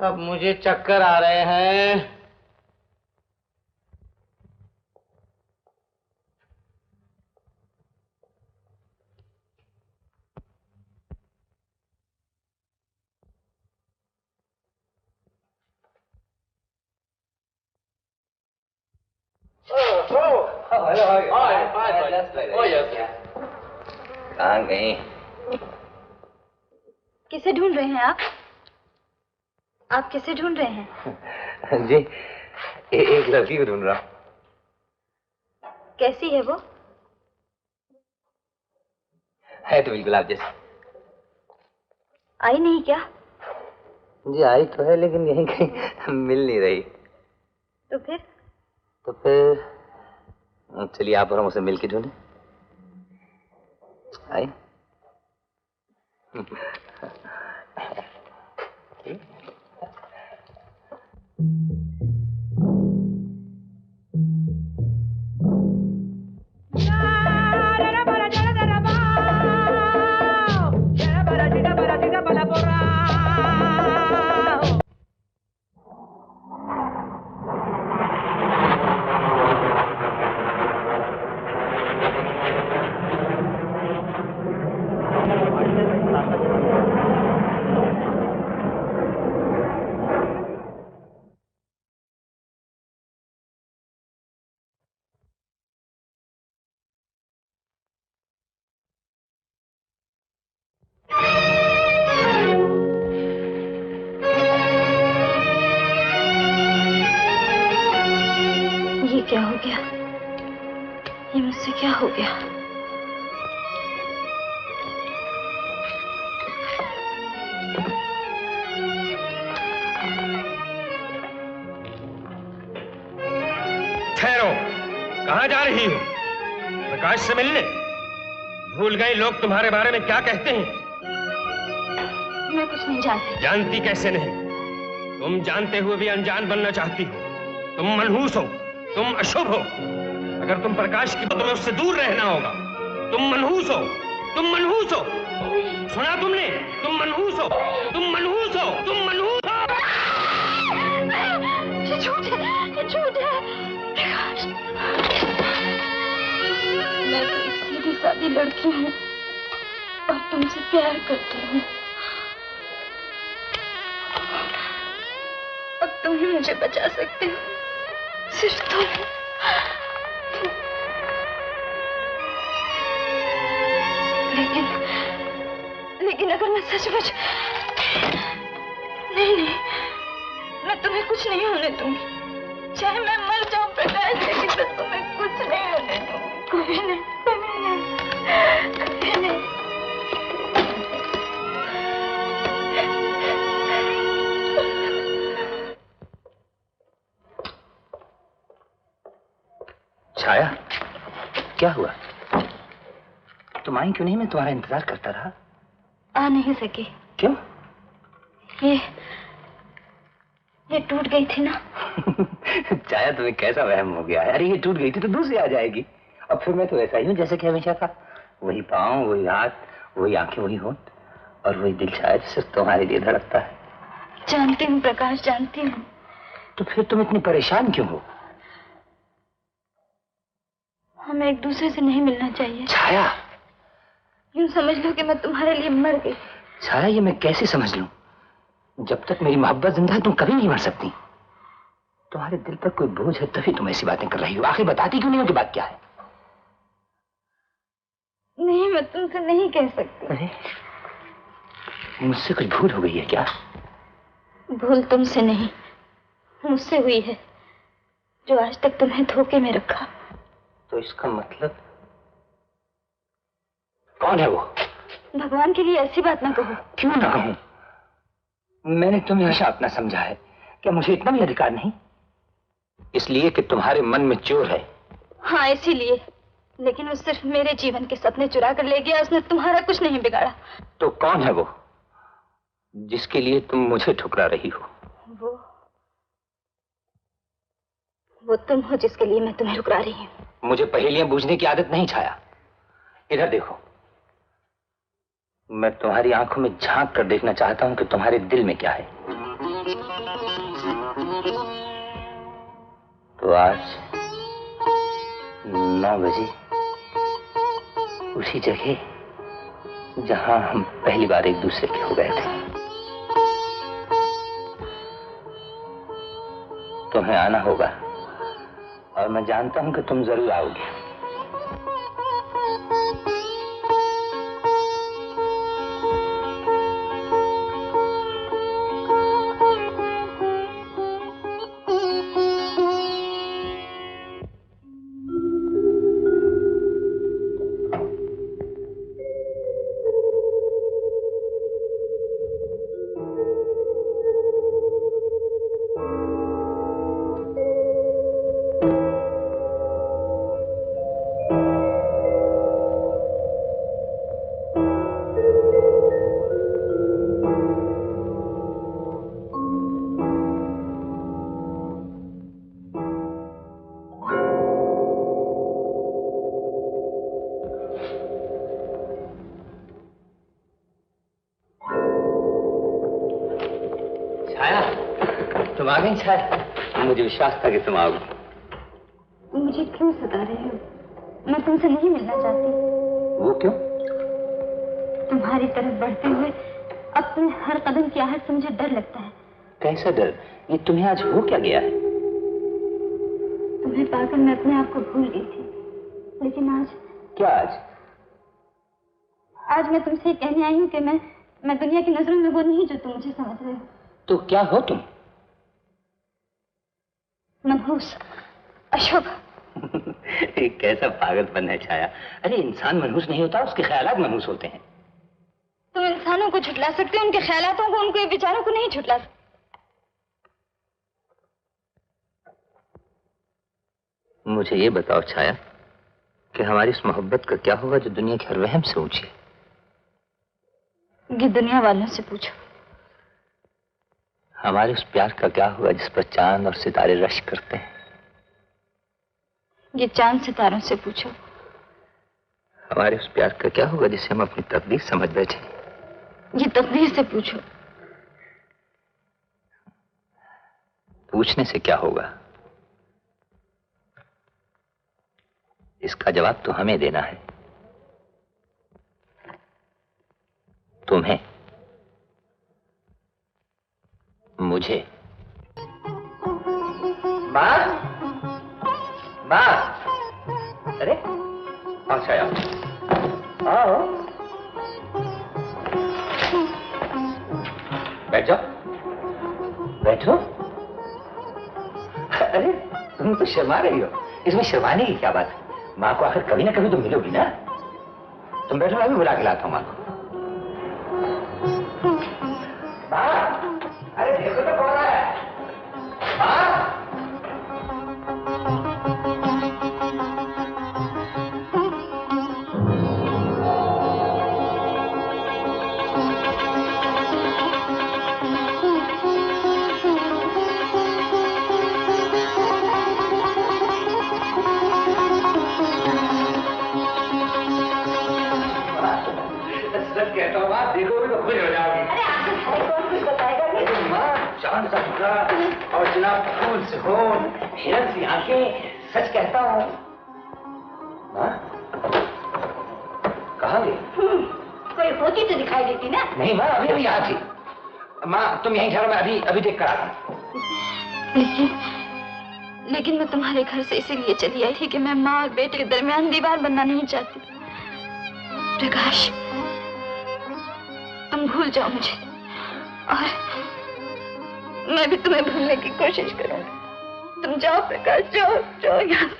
अब मुझे चक्कर आ रहे हैं। कहाँ गई? किसे ढूंढ रहे हैं आप? आप किसे ढूंढ रहे हैं? जी, एक लड़की को ढूंढ रहा हूँ। कैसी है वो? है तो बिल्कुल आप जैसी। आई नहीं क्या? जी आई तो है, लेकिन यहीं कहीं मिल नहीं रही। तो फिर? तो फिर चलिए आप और हम उसे मिल के ढूंढे। आई? क्या हो गया? ये मुझसे क्या हो गया? ठहरो, कहाँ जा रही हो? प्रकाश से मिलने? भूल गई लोग तुम्हारे बारे में क्या कहते हैं? मैं कुछ नहीं जानती। जानती कैसे नहीं? तुम जानते हुए भी अनजान बनना चाहती हो। तुम मनहूस हो, तुम अशुभ हो। अगर तुम प्रकाश की बातों में उससे दूर रहना होगा। तुम मनहूस हो, तुम मनहूस हो। सुना तुमने? तुम मनहूस हो, तुम मनहूस हो, तुम मनहूस हो। ये झूठ है, ये झूठ है। प्रकाश, मैं तो एक सीधी सादी लड़की हूँ और तुमसे प्यार करती हूँ। अब तुम ही मुझे बचा सकते हो, सिर्फ तुम। लेकिन अगर मैं सचमुच नहीं, मैं तुम्हें कुछ नहीं होने दूंगी। चाहे मैं मर जाऊं प्रकाश, लेकिन मैं तुम्हें कुछ नहीं होने दूंगी। कभी नहीं, कभी नहीं, कभी नहीं। छाया, क्या हुआ? तुम आई क्यों नहीं? मैं तुम्हारा इंतजार करता रहा। आ नहीं सके। क्यों? ये टूट गई थी ना। छाया तुम्हें कैसा वहम हो गया है? अरे ये टूट गई थी तो दूसरी आ जाएगी। और फिर मैं तो ऐसा ही हूँ जैसे कि हमेशा था। वही पाँव, वही हाथ, वही आंखें, वही होंठ और वही दिल शायद सिर्फ तुम्हारे लिए धड़कता है। जानती हूँ प्रकाश, जानती हूँ। तो फिर तुम इतनी परेशान क्यों हो? हमें एक दूसरे से नहीं मिलना चाहिए। छाया, यूं समझ लो कि मैं तुम्हारे लिए मर गई। छाया, ये मैं कैसे समझ लूं? जब तक मेरी मोहब्बत जिंदा है तुम कभी नहीं मर सकती। तुम्हारे दिल पर कोई बोझ है तभी तुम ऐसी बातें कर रही हो। आखिर बताती क्यों नहीं हो कि बात क्या है? नहीं, मैं तुमसे नहीं कह सकती। अरे मुझसे कुछ भूल हो गई है क्या? भूल तुमसे नहीं, मुझसे हुई है, जो आज तक तुम्हें धोखे में रखा। तो इसका मतलब कौन है वो? भगवान के लिए ऐसी बात ना कहो। क्यों ना कहूं? मैंने तुम्हें हमेशा अपना समझा है। क्या मुझे इतना भी अधिकार नहीं? इसलिए कि तुम्हारे मन में चोर है। हाँ, इसीलिए। लेकिन वो सिर्फ मेरे जीवन के सपने चुरा कर ले गया, उसने तुम्हारा कुछ नहीं बिगाड़ा। तो कौन है वो जिसके लिए तुम मुझे ठुकरा रही हो? वो तुम हो जिसके लिए मैं तुम्हें ठुकरा रही हूँ। मुझे पहेलियां बूझने की आदत नहीं छाया। इधर देखो, मैं तुम्हारी आंखों में झांक कर देखना चाहता हूं कि तुम्हारे दिल में क्या है। तो आज 9 बजे उसी जगह जहां हम पहली बार एक दूसरे के हो गए थे, तुम्हें आना होगा और मैं जानता हूं कि तुम जरूर आओगी। तुम आ गई छाया? मुझे विश्वास था कि तुम आओगी। मुझे क्यों सता रहे हो? मैं तुमसे नहीं मिलना चाहती। वो क्यों? तुम्हारी तरफ बढ़ते हुए अपने हर कदम की आहट से मुझे डर लगता है। कैसा डर? ये तुम्हें आज हो क्या गया है? तुम्हें पाकर मैं अपने आप को भूल गई थी, लेकिन आज। क्या आज? आज मैं तुमसे कहने आई हूँ कि मैं दुनिया की नजरों में वो नहीं जो तुम मुझे समझ रहे हो। तो क्या हो तुम? मनहूस, अशुभ। कैसा पागलपन है छाया। अरे इंसान मनहूस नहीं होता, उसके ख्यालात मनहूस होते हैं। तुम इंसानों को झुठला सकते हो, उनके ख्यालातों को, उनके विचारों को नहीं झुठला सकते। मुझे ये बताओ छाया कि हमारी इस मोहब्बत का क्या होगा जो दुनिया के हर वहम से ऊंची है? ये दुनिया वालों से पूछो। हमारे उस प्यार का क्या होगा जिस पर चांद और सितारे रश करते हैं? ये चांद सितारों से पूछो। हमारे उस प्यार का क्या होगा जिसे हम अपनी तकदीर समझ बैठे? ये तकदीर से पूछो। पूछने से क्या होगा, इसका जवाब तो हमें देना है। तुम्हें, मुझे। माँ, माँ, अरे अच्छा आओ, आओ, बैठ जाओ, बैठो। अरे तुम तो शर्मा रही हो, इसमें शर्माने की क्या बात है? माँ को आखिर कभी ना कभी तो मिलोगी ना। तुम बैठो, मैं भी बुला के लाता हूँ माँ को। माँ, अरे देखो तो कौन है? माँ, सच कहता हूँ माँ, देखोगे तो खुश हो जाओगी। अरे आपको कौन कुछ बताएगा नहीं? माँ, चांद सा टुकड़ा और जनाब फूल से होन, हिरन सी आंखें, सच कहता हूँ। माँ, कहाँ गई? कोई होती तो दिखाई देती ना। नहीं माँ, अभी अभी यहाँ थी। माँ तुम यहीं ठहरो, मैं अभी देख कर आता हूँ। लेकिन मैं तुम्हारे घर से इसीलिए चली आई थी कि मैं माँ और बेटे के दरमियान दीवार बनना नहीं चाहती। प्रकाश, तुम भूल जाओ मुझे और मैं भी तुम्हें भूलने की कोशिश करूंगी। तुम जाओ प्रकाश, जाओ जाओ यहाँ से।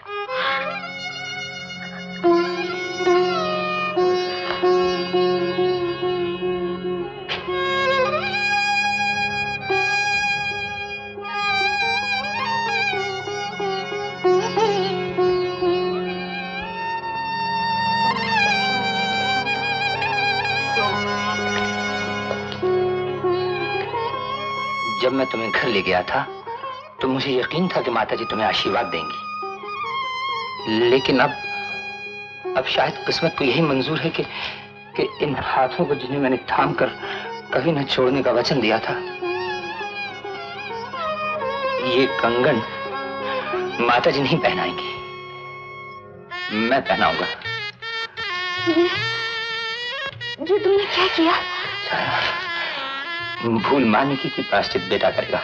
जब मैं तुम्हें घर ले गया था तो मुझे यकीन था कि माताजी तुम्हें आशीर्वाद देंगी, लेकिन अब शायद किस्मत को यही मंजूर है कि इन हाथों को जिन्हें मैंने थाम कर कभी न छोड़ने का वचन दिया था, ये कंगन माताजी नहीं पहनाएंगी, मैं पहनाऊंगा। ये तुमने क्या किया? भूल मानने की प्रायश्चित बेटा करेगा।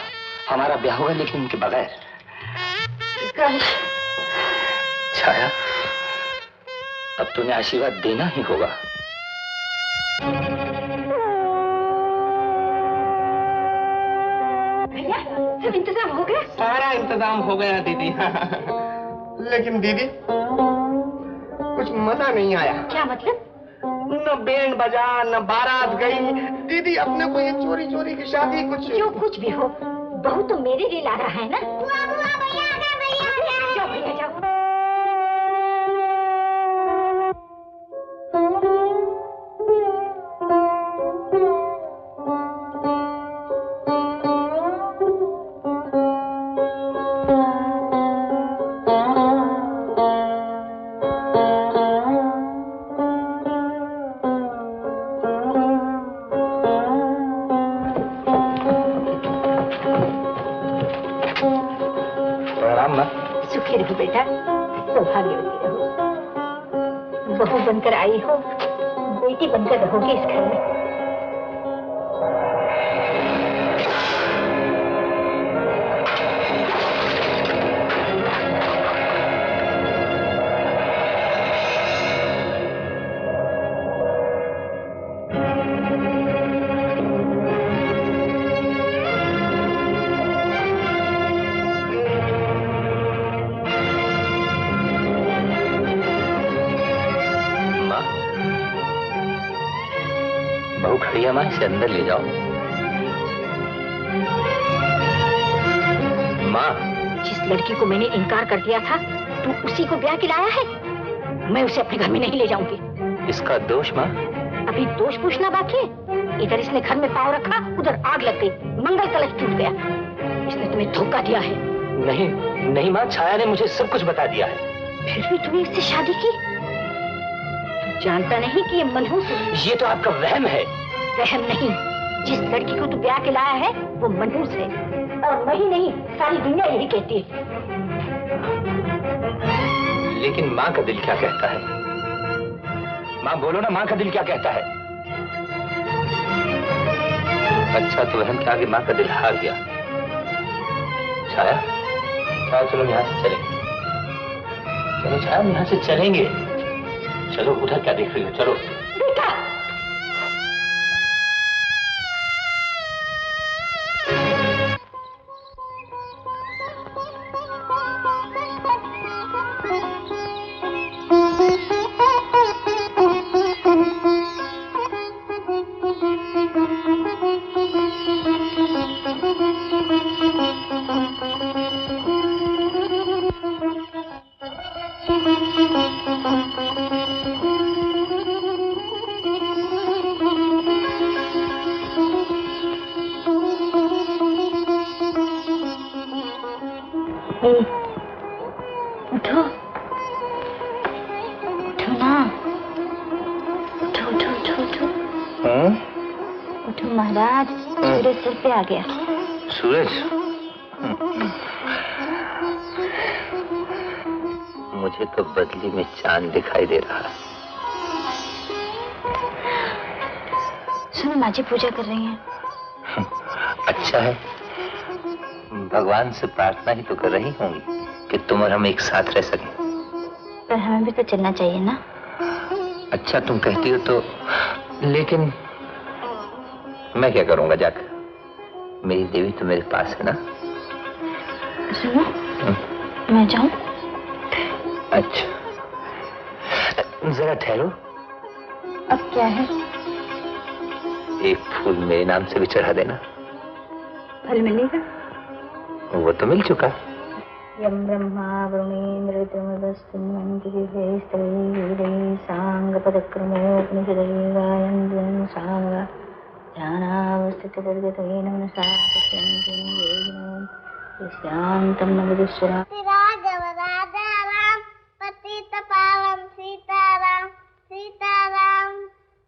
हमारा ब्याह होगा लेकिन उनके बगैर। छाया, अब तुम्हें आशीर्वाद देना ही होगा। भैया, सब इंतजाम हो गया? सारा इंतजाम हो गया दीदी। लेकिन दीदी कुछ मजा नहीं आया। क्या मतलब? न बैंड बजा, न बारात गई। दीदी अपने को ये चोरी चोरी की शादी कुछ जो कुछ भी हो, बहू तो मेरे लिए ला रहा है ना। जाओ भैया जाओ। सुखी रहो बेटा, सौभाग्यवती रहो। बहू बनकर आई हो, बेटी बनकर रहोगी इस घर में। माँ, इसे अंदर ले जाओ। माँ, जिस लड़की को मैंने इनकार कर दिया था, तू उसी को ब्याह के लाया है। मैं उसे अपने घर में नहीं ले जाऊंगी। इसका दोष माँ? अभी दोष पूछना बाकी है। इधर इसने घर में पाँव रखा, उधर आग लग गई, मंगल कलश टूट गया। इसने तुम्हें धोखा दिया है। नहीं नहीं माँ, छाया ने मुझे सब कुछ बता दिया है। फिर भी तूने इससे शादी की? तू जानता नहीं कि ये मनहूस है? ये तो आपका वहम है। वहम नहीं, जिस लड़की को तू ब्याह के लाया है वो मनहूस है, और मैं ही नहीं, सारी दुनिया यही कहती है। लेकिन माँ का दिल क्या कहता है? माँ बोलो ना, माँ का दिल क्या कहता है? अच्छा तो वहम के आगे माँ का दिल हार गया। छाया, चलो यहाँ से चलेंगे। चलो छाया, यहाँ से चलेंगे। चलो, उधर क्या देख रही हो? चलो बेटा। महाराज, सूरज सिर पे आ गया। सूरज? मुझे तो बदली में चांद दिखाई दे रहा है। सुनो, माँ जी पूजा कर रही हैं। अच्छा है, भगवान से प्रार्थना ही तो कर रही होंगी कि तुम और हम एक साथ रह सकें। पर हमें भी तो चलना चाहिए ना। अच्छा तुम कहती हो तो, लेकिन मैं क्या करूंगा जाकर? मेरी देवी तो मेरे पास है ना। सुनो, मैं जाऊं? अच्छा, जरा ठहरो। अब क्या है? एक फूल मेरे नाम से भी चढ़ा देना। फल मिलेगा? वो तो मिल चुका। यम ब्रह्मा वरुणेन्द्रतमस्तुमन्ति सांगपदक्रमोपनिषदे गायन्त्यं सांग ध्यानावस्थितपरिगतेन मनसा पश्यन्ति योगिनो शान्तं नवदुश्वरा। राघव राधा राम पतित पावन सीताराम सीताराम।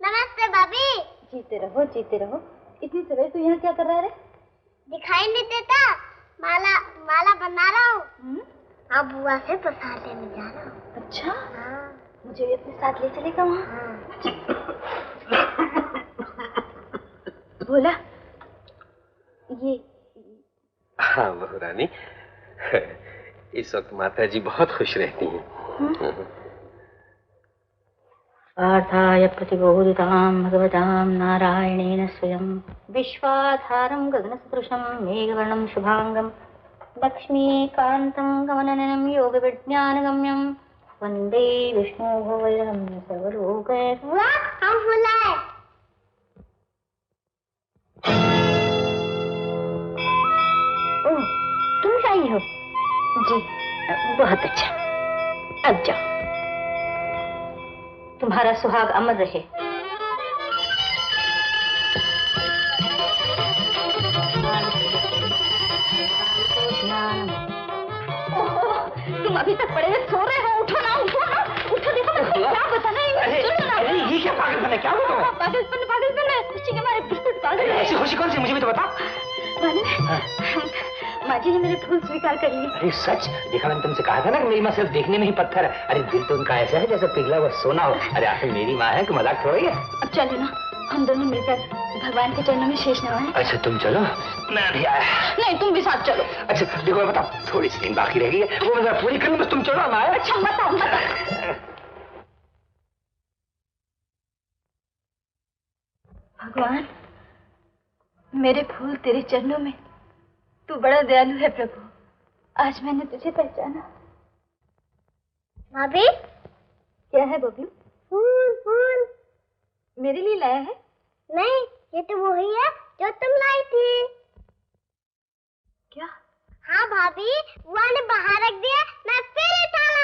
नमस्ते भाभी। जीते रहो जीते रहो। इतनी सवेरे तू यहाँ क्या कर रहा है? दिखाई नहीं देता? माला माला बना रहा हूँ। हाँ, बुआ से प्रसाद लेने जा रहा हूँ। अच्छा, हाँ। मुझे भी अपने साथ ले चलेगा वहाँ? हाँ। बोला ये। हाँ बहुरानी, इस वक्त माता जी बहुत खुश रहती हैं। पार्थाय प्रतिबोधितां भगवतां नारायणेन स्वयं विश्वाधारं गगनसदृशं मेघवर्णं शुभांगं लक्ष्मीकान्तं गमनननं योगविज्ञानगम्यं वन्दे विष्णुभुवनं सर्वलोकैकनाथं। वाह, हम बुलाए। ओह, तुम आई हो? जी, बहुत अच्छा। अब जाओ, तुम्हारा सुहाग अमर रहे। तुम अभी तक पड़े सो रहे हो? उठो ना उठो ना उठो। देखो मैं क्या बताना है। अरे ये क्या पागलपन है? क्या हुआ तुम्हें? पागलपन है। खुशी के मारे बिल्कुल पागल है। ऐसी खुशी कौन सी? मुझे भी तो बता। माँ जी ने मेरे फूल स्वीकार कर लिए। अरे सच? देखा, मैंने तुमसे कहा था ना कि मेरी माँ सिर्फ देखने में ही पत्थर है। अरे दिल तो उनका ऐसा है जैसे पिघला हुआ सोना हो। अरे आखिर मेरी माँ है कि मजाक थोड़ी है। अब चलो ना, हम दोनों मिलकर भगवान के चरणों में शेष नवाएं। अच्छा तुम चलो, मैं भी आया। नहीं, तुम भी साथ चलो। अच्छा देखो, मैं बताओ, थोड़ी सी दिन बाकी रह गई है, वो मैं पूरी करूँ, बस तुम चलो ना। अच्छा बताओ। भगवान, मेरे फूल तेरे चरणों में। तू बड़ा दयालु है प्रभु। आज मैंने तुझे पहचाना। भाभी, क्या है बबलू? फूल फूल मेरे लिए लाया है? नहीं, ये तो वही है जो तुम लाई थी। क्या? हाँ भाभी, बुआ ने बाहर रख दिया, मैं फिर उठाया।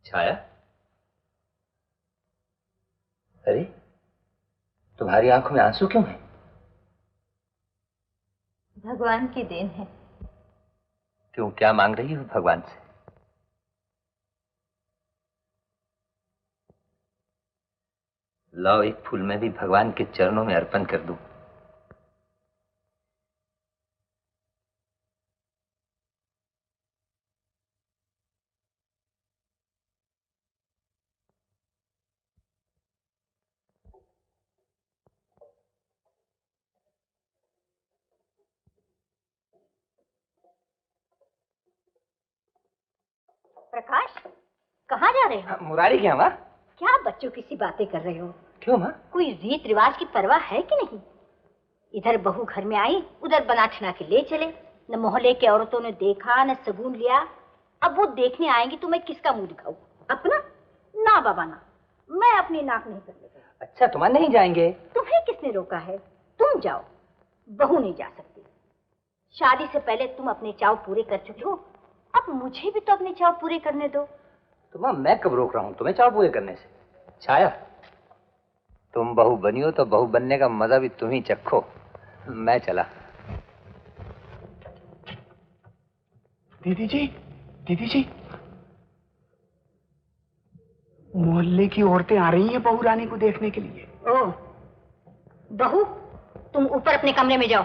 छाया, अरे तुम्हारी आंखों में आंसू क्यों है? भगवान की देन है। क्यों, क्या मांग रही हो भगवान से? लाओ, एक फूल मैं भी भगवान के चरणों में अर्पण कर दूं। प्रकाश, कहाँ जा रहे हो? मुरारी क्या माँ? क्या बच्चों की सी बातें कर रहे हो? क्यों माँ? कोई रीत रिवाज की परवाह है कि नहीं? इधर बहू घर में आई, उधर बना ठना के ले चले। न मोहल्ले के औरतों ने देखा, न सगुन लिया। अब वो देखने आएंगी तो मैं किसका मुंह दिखाऊं? अपना? ना बाबा ना, मैं अपनी नाक नहीं कर लेती। अच्छा, तुम्हारे नहीं जाएंगे? तुम्हें किसने रोका है? तुम जाओ, बहू नहीं जा सकती। शादी से पहले तुम अपने चाव पूरे कर चुके हो, अब मुझे भी तो अपने चाव पूरे करने दो। तो माँ मैं कब रोक रहा हूँ तुम्हें चाव पूरे करने से? छाया, तुम बहू बनी हो तो बहू बनने का मजा भी तुम ही चखो। मैं चला। दीदी जी, मोहल्ले की औरतें आ रही हैं बहू रानी को देखने के लिए। ओह, बहू तुम ऊपर अपने कमरे में जाओ।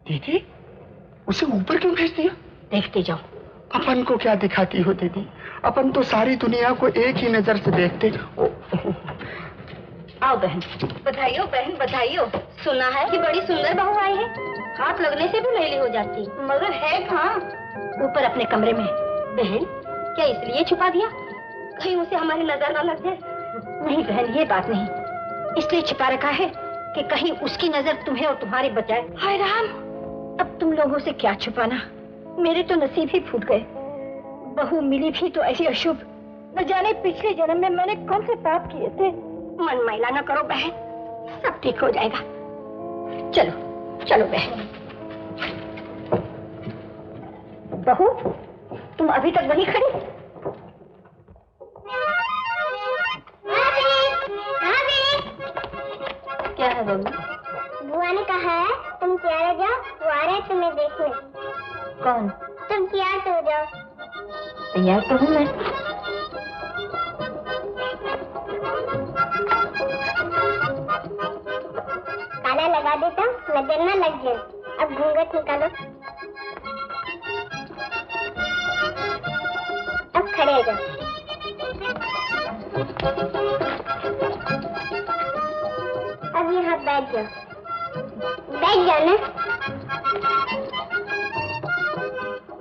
दीदी, उसे ऊपर क्यों भेज दिया? देखते जाओ। अपन को क्या दिखाती हो दीदी? अपन तो सारी दुनिया को एक ही नजर से देखते। आओ बहन। बधाइयो बहन, बधाइयो। सुना है कि बड़ी सुंदर बहू आई है, हाथ लगने से भी मैली हो जाती, मगर है कहाँ? ऊपर अपने कमरे में। बहन, क्या इसलिए छुपा दिया कहीं उसे हमारी नजर न लग जाए? नहीं बहन, ये बात नहीं, इसलिए छिपा रखा है कि कहीं उसकी नजर तुम्हें और तुम्हारे बचाए। हाय राम, अब तुम लोगों से क्या छुपाना, मेरे तो नसीब ही फूट गए। बहू मिली भी तो ऐसी अशुभ, न जाने पिछले जन्म में मैंने कौन से पाप किए थे। मन मैला न करो बहन, सब ठीक हो जाएगा। चलो चलो बहन। बहू, तुम अभी तक वहीं खड़ी? क्या है बहू? बुआ ने कहा है तुम तैयार हो जाओ, वो आ रहे हैं तुम्हें देखने। कौन? तुम तैयार तो हो जाओ। तैयार तो हूँ मैं। ताला लगा देता, नजर न लग जाए। अब घूंघट निकालो। अब खड़े हो जाओ। अब यहाँ बैठ जाओ। बैठ जाओ ना।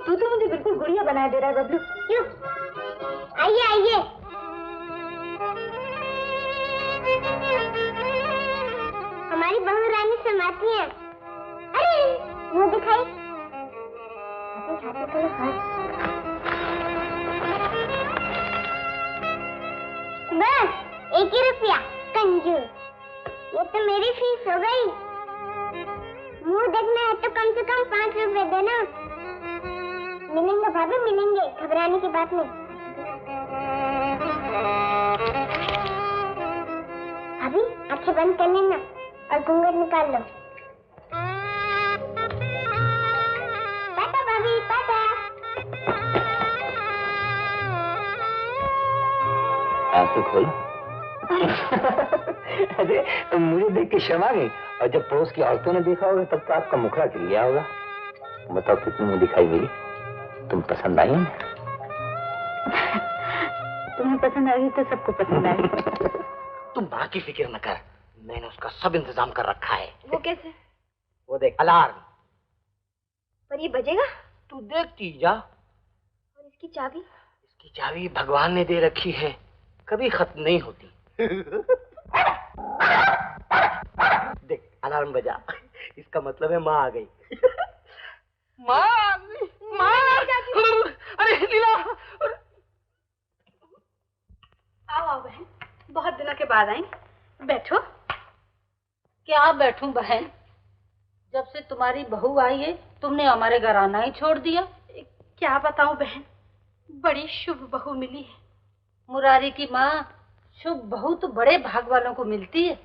तू तो मुझे बिल्कुल गुड़िया बना दे रहा है बबलू। क्यों? आइए आइए। हमारी बहू रानी समाती है। अरे मुंह दिखाई। बस 1 ही रुपया, कंजूस। ये तो मेरी फीस हो गई। मुंह देखना है तो कम से कम 5 रुपए देना। मिलेंगे भाभी, मिलेंगे, घबराने की बात नहीं। भाभी आंखें बंद कर लेना और घूंघट निकाल लो। टाटा भाभी, टाटा। आंखें खोलो। अरे मुझे देख के शर्मा गई, और जब पड़ोस की औरतों ने देखा होगा तब तो आपका मुखड़ा खिल गया होगा। बताओ कितनी मुंह दिखाई मेरी? तुम पसंद आई? तुम्हें पसंद आई तो सबको पसंद आएगी। तुम माँ की फिक्र न कर, मैंने उसका सब इंतजाम कर रखा है। वो कैसे? वो देख, अलार्म। पर ये बजेगा? तू देखती जा। और इसकी चाबी? इसकी चाबी भगवान ने दे रखी है, कभी खत्म नहीं होती। देख अलार्म बजा, इसका मतलब है माँ आ गई। माँ, माँ, अरे लीला। आओ आओ बहन, बहुत दिनों के बाद आई, बैठो। क्या बैठूं बहन, जब से तुम्हारी बहू आई है तुमने हमारे घर आना ही छोड़ दिया। क्या बताऊं बहन, बड़ी शुभ बहू मिली है। मुरारी की माँ, शुभ बहू तो बड़े भाग वालों को मिलती है।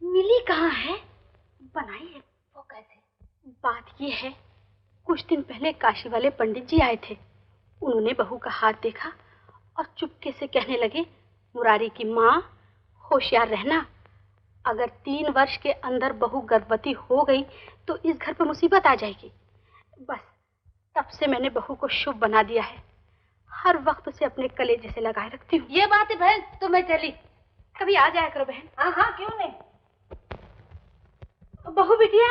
मिली कहाँ है, बनाई है। वो कैसे? बात ये है, कुछ दिन पहले काशी वाले पंडित जी आए थे। उन्होंने बहू का हाथ देखा और चुपके से कहने लगे, मुरारी की माँ होशियार रहना, अगर 3 वर्ष के अंदर बहू गर्भवती हो गई तो इस घर पर मुसीबत आ जाएगी। बस तब से मैंने बहू को शुभ बना दिया है, हर वक्त उसे अपने कलेजे से लगाए रखती हूँ। ये बात है बहन, तो मैं चली। कभी आ जाया करो बहन। हाँ हाँ, क्यों नहीं। बहू बिटिया,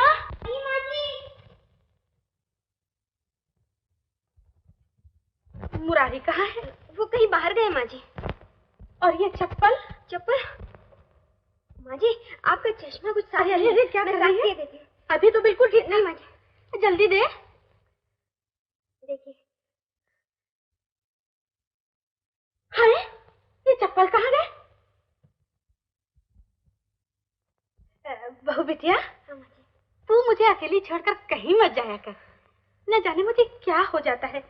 मुरारी कहाँ है? वो कहीं बाहर गए माँ जी। और ये चप्पल? चप्पल? माँ जी आपका चश्मा कुछ सारे अरे क्या कर रही है? अभी तो बिल्कुल ठीक नहीं माँ जी। जल्दी दे। देखिए। अरे ये चप्पल कहाँ गए? बहू बिटिया, तू मुझे अकेली छोड़कर कहीं मत जाया कर। न जाने मुझे क्या हो जाता है,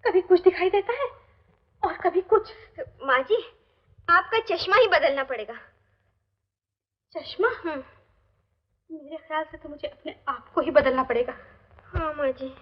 कभी कुछ दिखाई देता है और कभी कुछ। माँ जी, आपका चश्मा ही बदलना पड़ेगा। चश्मा? मेरे ख्याल से तो मुझे अपने आप को ही बदलना पड़ेगा। हाँ माँ जी।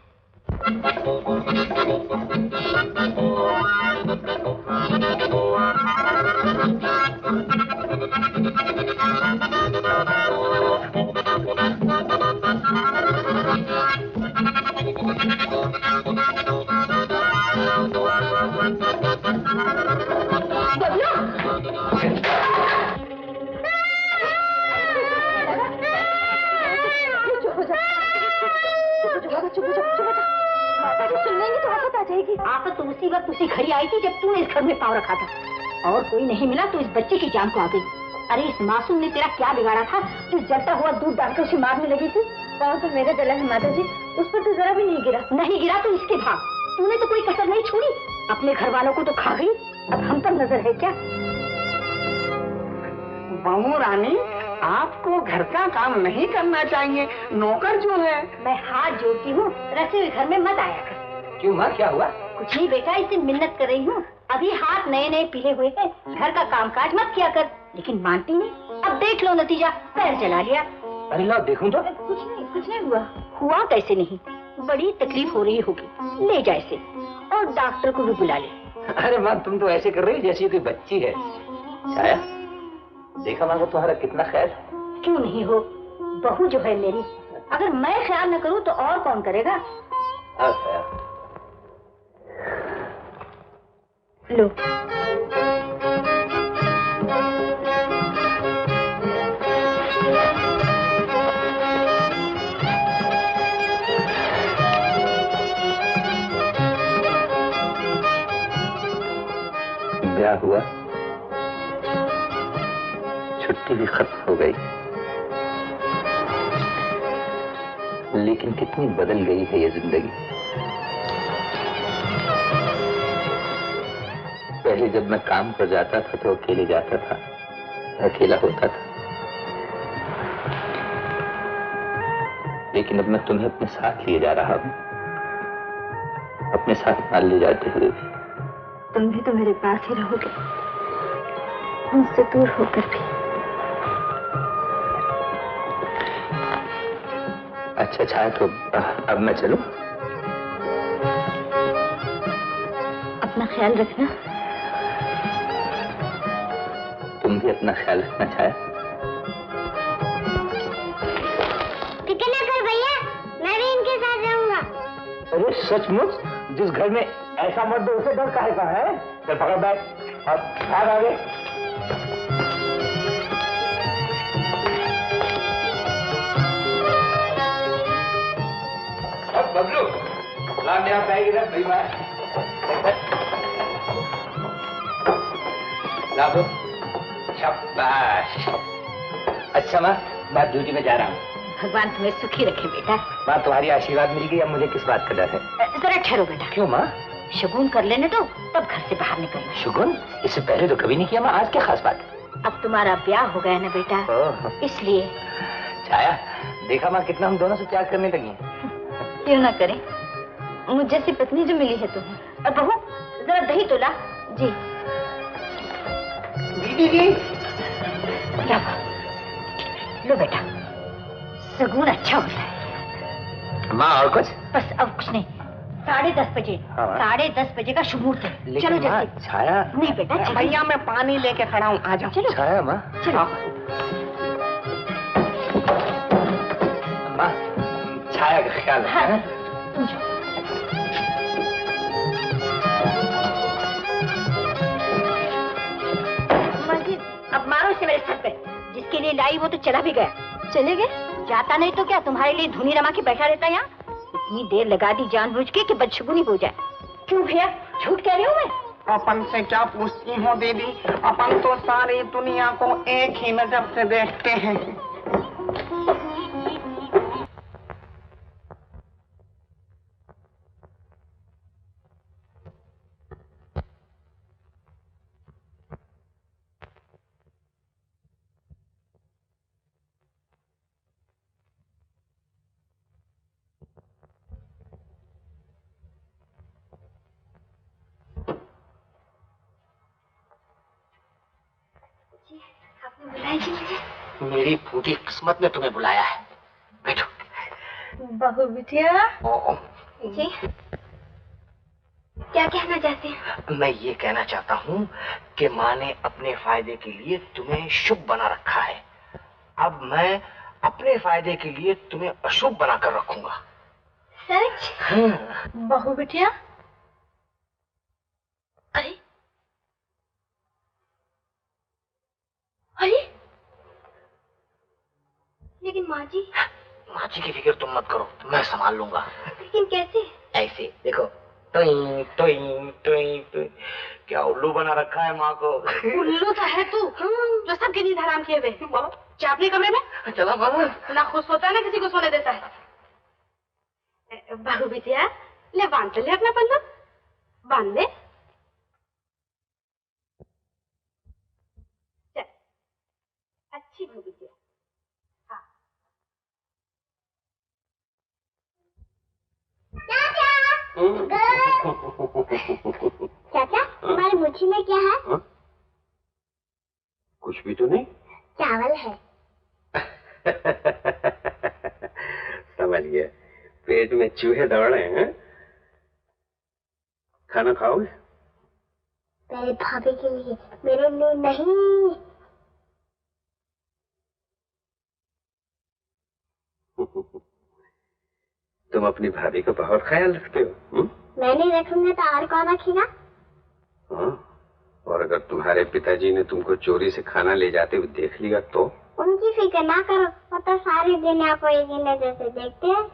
आफत तो उसी वक्त उसी घड़ी आई थी जब तूने इस घर में पाँव रखा था, और कोई नहीं मिला तो इस बच्चे की जान को आ गई। अरे इस मासूम ने तेरा क्या बिगाड़ा था जो जलता हुआ दूध डालकर उसे मारने लगी थी? पाँव तो मेरा जला है माता जी, उस पर तो जरा भी नहीं गिरा। नहीं गिरा तो इसके भाग, तूने तो कोई कसर नहीं छोड़ी। अपने घर वालों को तो खा गई, अब हम पर नजर है क्या? बहू रानी, आपको घर का काम नहीं करना चाहिए, नौकर जो है। मैं हाथ जोड़ती हूँ, रसे हुए घर में मत आया कर। क्यों माँ, क्या हुआ? कुछ नहीं बेटा, इससे मिन्नत कर रही हूँ। अभी हाथ नए नए पीले हुए हैं, घर का कामकाज मत किया कर, लेकिन मानती नहीं। अब देख लो नतीजा, पैर जला लिया। अरे लो देखूं तो। कुछ नहीं हुआ। हुआ कैसे नहीं, बड़ी तकलीफ हो रही होगी, ले जा इसे और डॉक्टर को भी बुला ले। अरे माँ, तुम तो ऐसे कर रही जैसी कोई बच्ची है। छाया, देखा माँ को तुम्हारा कितना ख्याल। क्यों नहीं हो, बहू जो है मेरी, अगर मैं ख्याल न करूँ तो और कौन करेगा? लो। ब्याह हुआ, छुट्टी भी खत्म हो गई, लेकिन कितनी बदल गई है ये जिंदगी। पहले जब मैं काम पर जाता था तो अकेले जाता था, अकेला होता था, लेकिन अब मैं तुम्हें अपने साथ लिए जा रहा हूँ, अपने साथ मान ले जाते हुए भी। तुम भी तो मेरे पास ही रहोगे, मुझसे दूर होकर भी। अच्छा छाया, तो अब मैं चलूं? अपना ख्याल रखना। तुम भी अपना ख्याल रखना छाया। फिक्र ना कर भैया, मैं भी इनके साथ रहूंगा। अरे सचमुच? जिस घर में ऐसा मर्द उसे डर काहे का है? चल पकड़ बैग और भाग आगे। अब बबलू, ला मेरा बैग इधर, भाई मार। ला दो। शाबाश। अच्छा माँ, मैं ड्यूटी में जा रहा हूँ। भगवान तुम्हें सुखी रखे बेटा। माँ, तुम्हारी आशीर्वाद मिल गई, अब मुझे किस बात का डर है? जरा ठहरो बेटा। क्यों माँ? शगुन कर लेने दो, तब घर से बाहर निकलना। शगुन? इससे पहले तो कभी नहीं किया माँ, आज क्या खास बात है? अब तुम्हारा ब्याह हो गया ना बेटा, इसलिए। छाया, देखा माँ कितना हम दोनों से प्यार करने लगी हैं। क्यों ना करें, मुझ जैसी पत्नी जो मिली है तुम्हें। और बहू, जरा दही तो ला। जी दीदी जी। लो बेटा, सगुन अच्छा होता है। माँ और कुछ? बस अब कुछ नहीं, 10:30 बजे। हाँ, 10:30 बजे का शुभ मुहूर्त है। चलो जल्दी। छाया। नहीं बेटा, भैया मैं पानी लेके खड़ा हूँ, आ जाओ। चलो छाया। माँ चलो। माँ, छाया का ख्याल रखना। तुम जाओ। अब मारो इसे मेरे सर पे। जिसके लिए लाई वो तो चला भी गया। चले गए? जाता नहीं तो क्या तुम्हारे लिए धुनी रमा के बैठा रहता यहाँ? इतनी देर लगा दी जानबूझ के कि बदशगुनी हो जाए। क्यों भैया, झूठ कह रही हूँ मैं? अपन से क्या पूछती हो दीदी, अपन तो सारी दुनिया को एक ही नजर से देखते हैं। जी, आपने बुलाया जी मुझे? मेरी फूटी किस्मत ने तुम्हें बुलाया है। बैठो। बहू बिटिया। जी, क्या कहना चाहते हैं? मैं ये कहना चाहता हूँ कि माँ ने अपने फायदे के लिए तुम्हें शुभ बना रखा है। अब मैं अपने फायदे के लिए तुम्हें अशुभ बनाकर रखूंगा। सच? बहू बिटिया। अरे अरे, लेकिन माँ जी की फिक्र तुम मत करो, मैं संभाल लूंगा। लेकिन कैसे? ऐसे देखो, टोई टोई टोई टोई। क्या उल्लू बना रखा है माँ को। उल्लू तो है तू, जो सबकी नींद हराम किए हुए। चापली कमरे में चला माँ। ना खुश होता है ना किसी को सोने देता है। बहू बिटिया, ले बांध ले अपना पल्लू, बांध ले। चल, अच्छी बहू बिटिया। चाचा, तुम्हारी मुट्ठी में क्या है? हाँ? कुछ भी तो नहीं। चावल है। समझ गया, पेट में चूहे दौड़ रहे हैं। खाना खाओगे? मेरे भाभी के लिए, मेरे लिए नहीं। तुम अपनी भाभी का बहुत ख्याल रखते हो। मैं नहीं रखूंगा तो और कौन रखेगा? हाँ, और अगर तुम्हारे पिताजी ने तुमको चोरी से खाना ले जाते हुए देख लिया तो? उनकी फिक्र ना करो, वो तो सारी दुनिया को एक ही नजर से देखते हैं।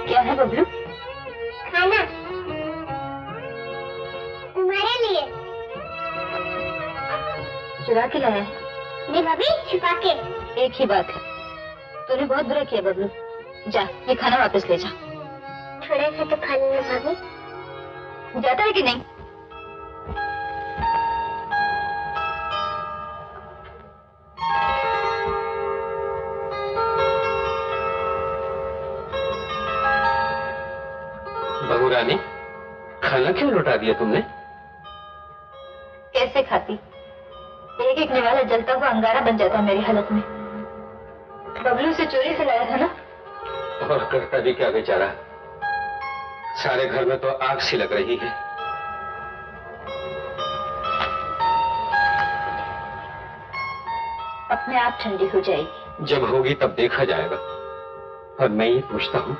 क्या है बबलू? खाना तुम्हारे लिए। चुरा के लाया है? नहीं भाभी, छुपा के। एक ही बात है, तूने बहुत बुरा किया बबलू। जा, ये खाना वापस ले जा। थोड़ा सा तो खा लेना भाभी। जाता है कि नहीं? बहू रानी, खाना क्यों लौटा दिया तुमने? कैसे खाती? एक एक निवाला जलता हुआ अंगारा बन जाता मेरी हालत में। बबलू से चोरी से लाया था ना? और करता भी क्या बेचारा, सारे घर में तो आग सी लग रही है। अपने आप ठंडी हो जाएगी। जब होगी तब देखा जाएगा। और मैं ये पूछता हूँ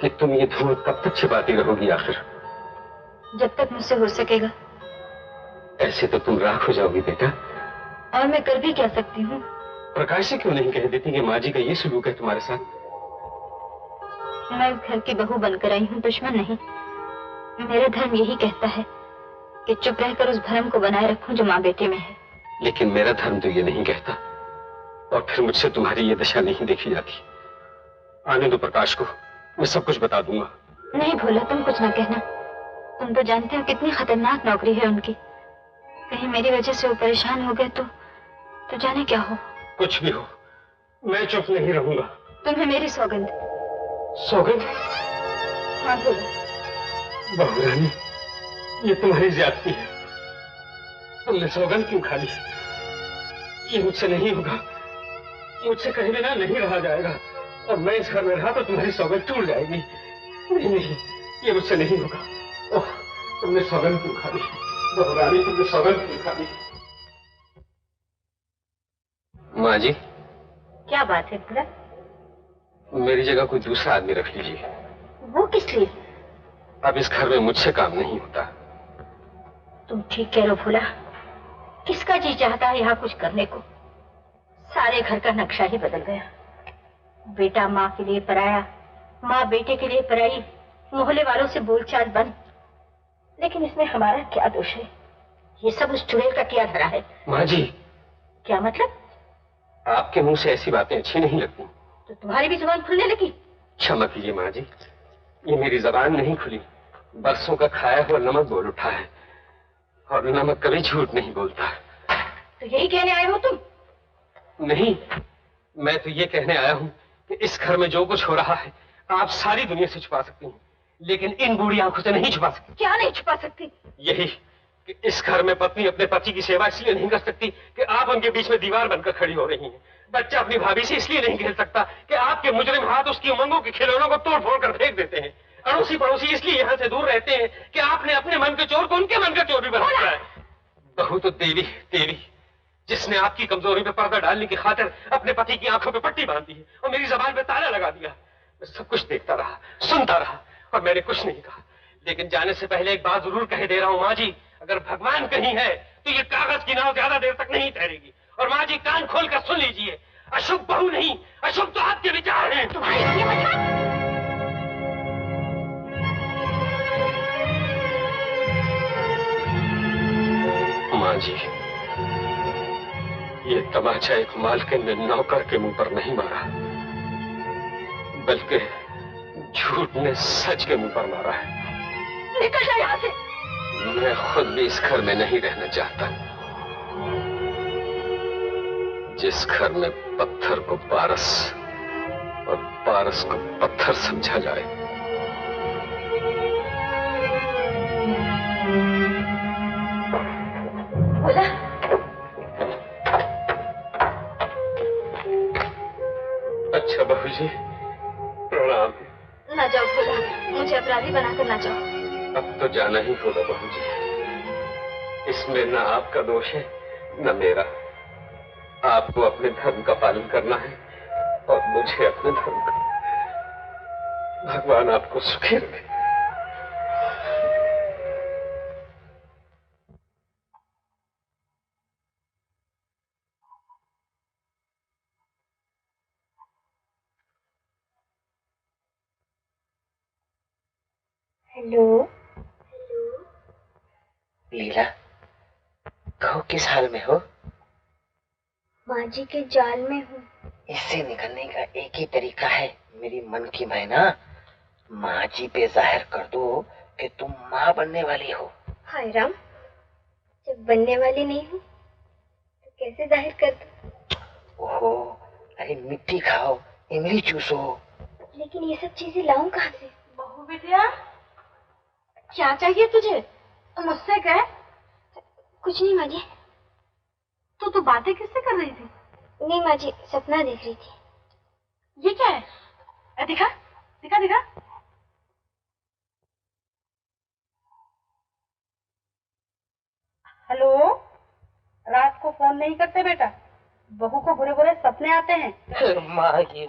कि तुम ये धुआं कब तक छिपाती रहोगी आखिर? जब तक मुझसे हो सकेगा। ऐसे तो तुम राख हो जाओगी बेटा। और मैं कर भी क्या सकती हूँ? प्रकाश से क्यों नहीं कह देती कि माँ जी का ये सलूक है तुम्हारे साथ? मैं इस घर की बहू बनकर आई हूँ, दुश्मन नहीं। मेरा धर्म यही कहता है कि चुप रहकर उस भरम को बनाए रखूं जो माँ बेटे में है। लेकिन मेरा धर्म तो ये नहीं कहता, और फिर मुझसे तुम्हारी ये दशा नहीं देखी जाती। आने दो प्रकाश को, मैं सब कुछ बता दूंगा। नहीं भोला, तुम कुछ ना कहना। तुम तो जानते हो कितनी खतरनाक नौकरी है उनकी। कहीं मेरी वजह से वो परेशान हो गए तो जाने क्या हो। कुछ भी हो, मैं चुप नहीं रहूंगा। तुम्हें मेरी सौगंध। सौगंध? हाँ बोलो। बहू रानी, ये तुम्हारी ज्यादती है। तुमने सौगंध क्यों खा ली? ये मुझसे नहीं होगा, मुझसे कहीं बिना नहीं रहा जाएगा। और मैं इस घर में रहा तो तुम्हारी सौगंध टूट जाएगी। नहीं नहीं, ये मुझसे नहीं होगा। ओह, तुमने सौगंध क्यों खा ली? बहू रानी, तुमने सौगंध क्यों खा ली? माँ जी। क्या बात है भोला? मेरी जगह कोई दूसरा आदमी रख लीजिए। वो किस लिए? अब इस घर में मुझसे काम नहीं होता। तुम ठीक कह रहे हो भोला। किसका जी चाहता है यहाँ कुछ करने को? सारे घर का नक्शा ही बदल गया। बेटा माँ के लिए पराया, माँ बेटे के लिए पराई, मोहल्ले वालों से बोलचाल बंद। लेकिन इसमें हमारा क्या दोष है? ये सब उस चुड़ैल का किया धरा है। माँ जी। क्या मतलब? आपके मुंह से ऐसी बातें अच्छी नहीं लगती। तो तुम्हारी भी जुबान खुलने लगी? क्षमा कीजिए माँ जी, ये मेरी जबान नहीं खुली। बरसों का खाया हुआ नमक बोल उठा है, और नमक कभी झूठ नहीं बोलता। तो यही कहने आए हो तुम? नहीं, मैं तो ये कहने आया हूँ कि इस घर में जो कुछ हो रहा है आप सारी दुनिया से छुपा सकती हैं, लेकिन इन बूढ़ी आंखों से नहीं छुपा सकती। क्या नहीं छुपा सकती? यही कि इस घर में पत्नी अपने पति की सेवा इसलिए नहीं कर सकती कि आप उनके बीच में दीवार बनकर खड़ी हो रही हैं। बच्चा अपनी भाभी से इसलिए नहीं खेल सकता कि आपके मुजरिम हाथ उसकी उमंगों के खिलौनों को तोड़ फोड़ कर फेंक देते हैं। अड़ोसी पड़ोसी इसलिए यहाँ से दूर रहते हैं कि आपने अपने मन के चोर को उनके मन का चोर भी बना दिया है। बहू तो देवी जिसने आपकी कमजोरी पे पर्दा डालने की खातिर अपने पति की आंखों पे पट्टी बांध दी है और मेरी जबान पे ताला लगा दिया। मैं सब कुछ देखता रहा, सुनता रहा और मैंने कुछ नहीं कहा। लेकिन जाने से पहले एक बात जरूर कह दे रहा हूँ माँ जी, अगर भगवान कहीं है तो ये कागज की नाव ज्यादा देर तक नहीं ठहरेगी। और माँ जी कान खोल कर सुन लीजिए, अशुभ बहू नहीं, अशुभ तो आपके विचार हैं। माँ जी, ये तमाचा एक मालकिन ने नौकर के मुंह पर नहीं मारा, बल्कि झूठ ने सच के मुंह पर मारा है। निकल जाए यहाँ से। मैं खुद भी इस घर में नहीं रहना चाहता, जिस घर में पत्थर को पारस और पारस को पत्थर समझा जाए। बोला अच्छा बहू जी, प्रणाम। ना जाओ भोला, मुझे अपराधी बनाकर ना जाओ। अब तो जाना ही होगा बहू जी, इसमें न आपका दोष है न मेरा। आपको अपने धर्म का पालन करना है और मुझे अपने धर्म का। भगवान आपको सुखी रखे। हेलो लीला, कहो किस हाल में हो? माँ जी के जाल में हूँ। इससे निकलने का एक ही तरीका है, मेरी मन की मैना माँ जी पे जाहिर कर दो कि तुम माँ बनने वाली हो। हाय राम, जब बनने वाली नहीं हूँ तो कैसे जाहिर कर दूँ? ओहो, अरे मिट्टी खाओ, इमली चूसो। लेकिन ये सब चीजें लाऊं कहाँ से? बहू बिटिया, क्या चाहिए तुझे? मुझसे कह। कुछ नहीं माँ जी। तो बातें किससे कर रही थी? नहीं माँ जी, सपना देख रही थी। ये क्या है? दिखा दिखा दिखा। हेलो, रात को फोन नहीं करते बेटा, बहू को बुरे बुरे सपने आते हैं। माँ जी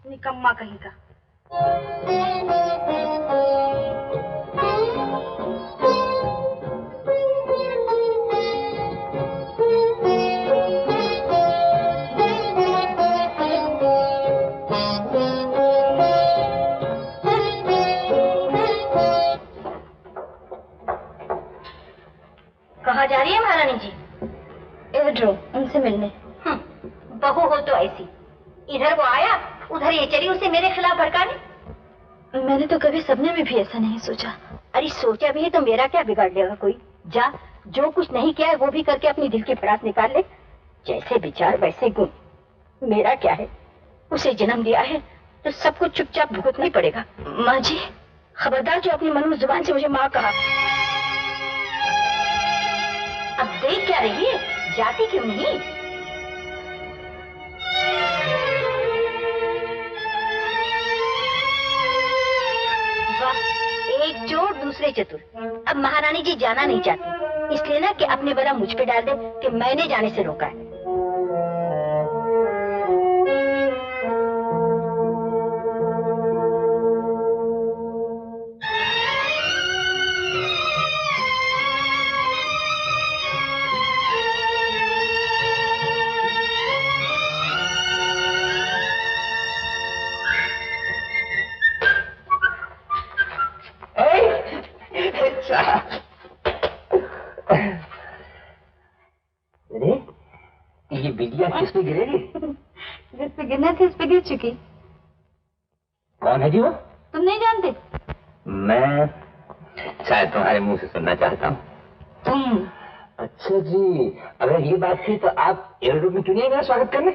निकम्मा कहीं का। कहाँ जा रही है महारानी जी? इधर उनसे मिलने। बहू हो तो ऐसी, इधर वो आया उधर ये चली उसे मेरे खिलाफ भड़काने। मैंने तो कभी सपने में भी ऐसा नहीं सोचा। अरे सोचा भी है तो मेरा क्या बिगाड़ लेगा कोई? जा, जो कुछ नहीं किया है वो भी करके अपनी दिल की भड़ास निकाल ले। जैसे विचार वैसे गुण। मेरा क्या है, उसे जन्म दिया है तो सब कुछ चुपचाप भुगतना ही पड़ेगा। माँ जी, खबरदार जो अपनी मनोज जुबान से मुझे माँ कहा। अब देख क्या रही है, जाती क्यों नहीं? एक चोर दूसरे चतुर। अब महारानी जी जाना नहीं चाहती, इसलिए ना कि अपने बला मुझ पे डाल दे कि मैंने जाने से रोका है। ये बिटिया किस पे गिरेगी? जिस पे गिरना था इस पे गिर चुकी। कौन है जी वो? तुम नहीं जानते? मैं शायद तुम्हारे मुंह से सुनना चाहता हूँ। तुम? अच्छा जी, अगर ये बात थी तो आप एयरडोम में क्यों नहीं आए मेरा स्वागत करने?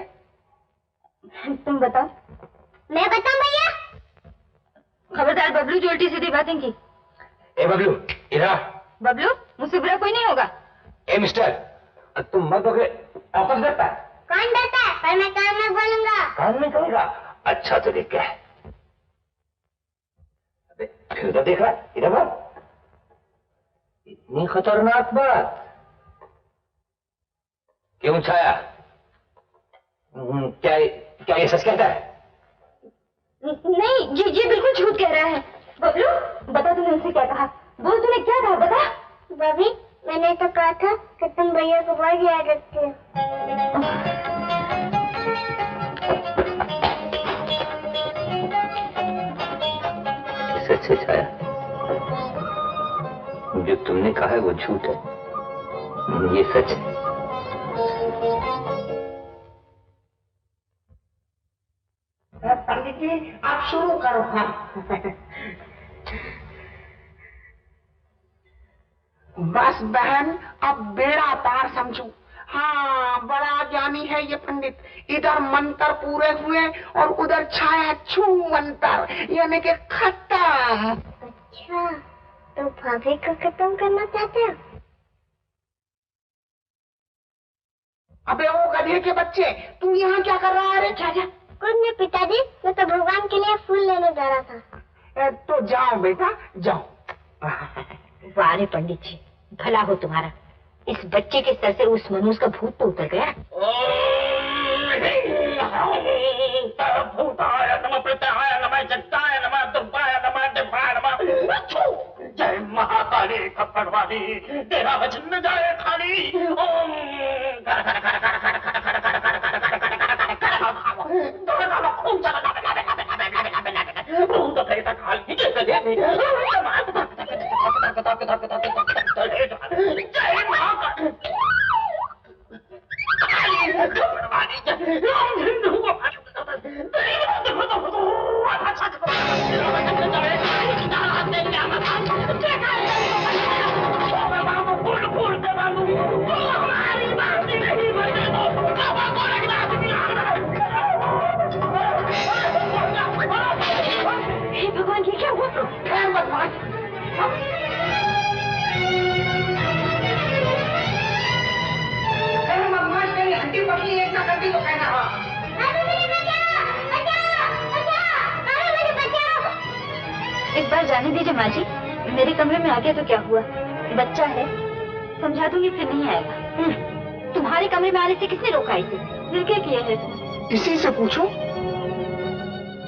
तुम बताओ। मैं बताऊं भैया? खबरदार बबलू जो उल्टी सीधी बातें की। ए बबलू, इधर। बबलू, मुझसे बुरा कोई नहीं होगा। ए मिस्टर, तुम मत होगे, आपस डरता है। कौन डरता है? पर मैं कान में बोलूंगा। कान में कहेगा? अच्छा तो देख क्या है। अबे फिर तो देख रहा, इधर बात। इतनी खतरनाक बात क्यों छाया? क्या ये सच कहता है? नहीं, ये बिल्कुल झूठ कह रहा है। बबलू, बता तूने उनसे क्या कहा? बोल, तूने क्या कहा, बता। भाभी, मैंने तो कहा था कि तुम भैया को बहुत याद रखते हो। सच है छाया, जो तुमने कहा है वो झूठ है, ये सच है। पंडित जी, आप शुरू करो। हाँ बस बहन, अब बेड़ा पार समझो। हाँ, बड़ा ज्ञानी है ये पंडित। इधर मंत्र पूरे हुए और उधर छाया छू मंत्र, यानी कि खत्म। अच्छा, तो भाभी को खत्म करना चाहते हो? अबे ओ गधे के बच्चे, तू यहाँ क्या कर रहा है रे? चाचा, कुछ नहीं पिताजी, मैं तो भगवान के लिए फूल लेने जा रहा था। तो जाओ बेटा, जाओ। वाह रे पंडित जी, भला हो तुम्हारा। इस बच्चे के सर से उस मनुष्य का भूत तो उतर गया। जय महाकाली खप्पड़वाली, तेरा वचन न जाए खाली। ओम भूत प्रेत काल की जय महाकाली। भगवान, ये क्या हुआ? हड्डी पतली एक ना कर दी तो कहना। एक बार जाने दीजिए माँ जी, मेरे कमरे में आ गया तो क्या हुआ? बच्चा है, समझा दूंगी, फिर नहीं आएगा। तुम्हारे कमरे में आने से किसने रोका इसे? फिर क्या किया है? इसी से पूछो।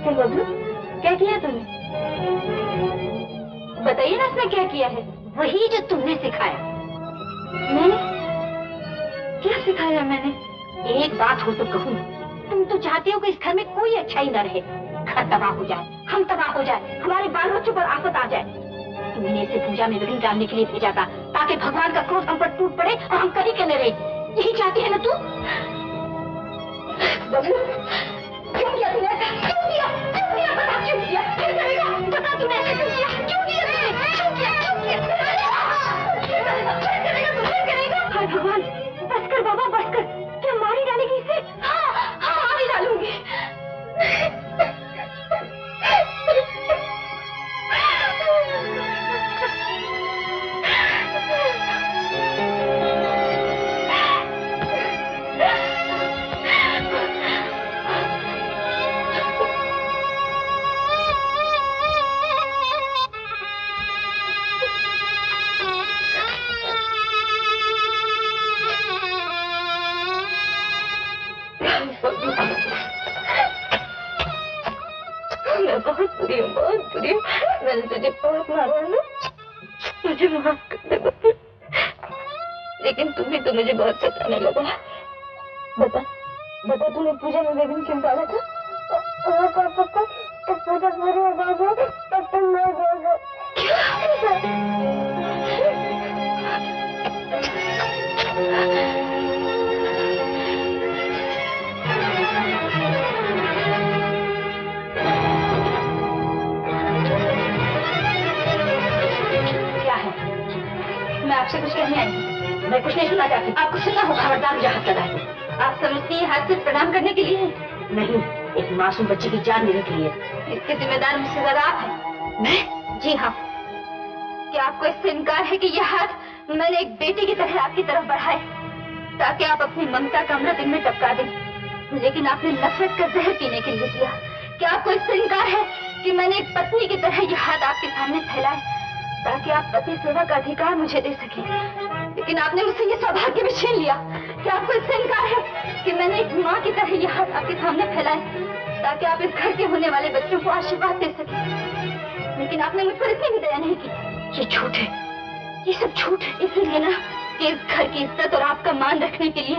फिर बबलू, क्या किया तुमने? बताइए ना, उसने क्या किया है? वही जो तुमने सिखाया। मैंने क्या सिखाया? मैंने एक बात हो तो कहूँ, तुम तो चाहते हो कि इस घर में कोई अच्छाई न रहे, घर तबाह हो जाए, हम तबाह हो जाए, हमारे बाल बच्चों पर आफत आ जाए। तुमने इसे पूजा में विघ्न डालने के लिए भेजा था, ताकि भगवान का क्रोध हम पर टूट पड़े और हम कहीं के न रहे। यही चाहती है ना तू? बबलू, क्यों किया तूने ऐसा? क्यों किया? क्यों किया? बता क्यों किया? क्या करेगा? बता तूने ऐसा क्यों किया? क्यों किया तूने? क्यों किया? क्यों किया? क्या करेगा तू? क्या करेगा? हाय भगवान, बस कर बाबा, बस कर। क्या मारी डालेगी इसे? हाँ, हाँ, मारी डालूंगी। मैं बहुत बुरी हूँ, बहुत बुरी हूँ। मैंने तुझे बहुत मारा है ना, मुझे माफ कर दे बच्चे। लेकिन तुम भी तो मुझे बहुत सताने लगा। बता, बता तूने पूजा में विघ्न क्यों डाला था? वो कहता था कि पूजा पूरी हो जाएगी तो तुम मर जाओगे। क्या है? मैं आपसे कुछ कहने आई हूँ। मैं कुछ नहीं सुनना चाहती। आपको सुनना होगा। खबरदार मुझे हाथ लगाए। आप समझती हैं हाथ सिर्फ प्रणाम करने के लिए है? नहीं, एक मासूम बच्चे की जान लेने के लिए। इसके जिम्मेदार मुझसे ज्यादा आप हैं। मैं? जी हाँ। क्या आपको इससे इनकार है कि यह हाथ मैंने एक बेटी की तरह आपकी तरफ बढ़ाए ताकि आप अपनी ममता का अमृत इनमें टपका दें, लेकिन आपने नफरत का जहर पीने के लिए दिया। क्या आपको इससे इनकार है कि मैंने एक पत्नी की तरह यह हाथ आपके सामने फैलाए ताकि आप पति सेवा का अधिकार मुझे दे सके, लेकिन आपने मुझसे ये सौभाग्य भी छीन लिया। क्या आपको इससे इनकार है कि मैंने एक माँ की तरह यह हाथ आपके सामने फैलाए ताकि आप इस घर के होने वाले बच्चों को आशीर्वाद दे सके, लेकिन आपने मुझ पर इतनी भी दया नहीं की। ये झूठ है, ये सब झूठ है। इसीलिए ना कि इस घर की इज्जत और आपका मान रखने के लिए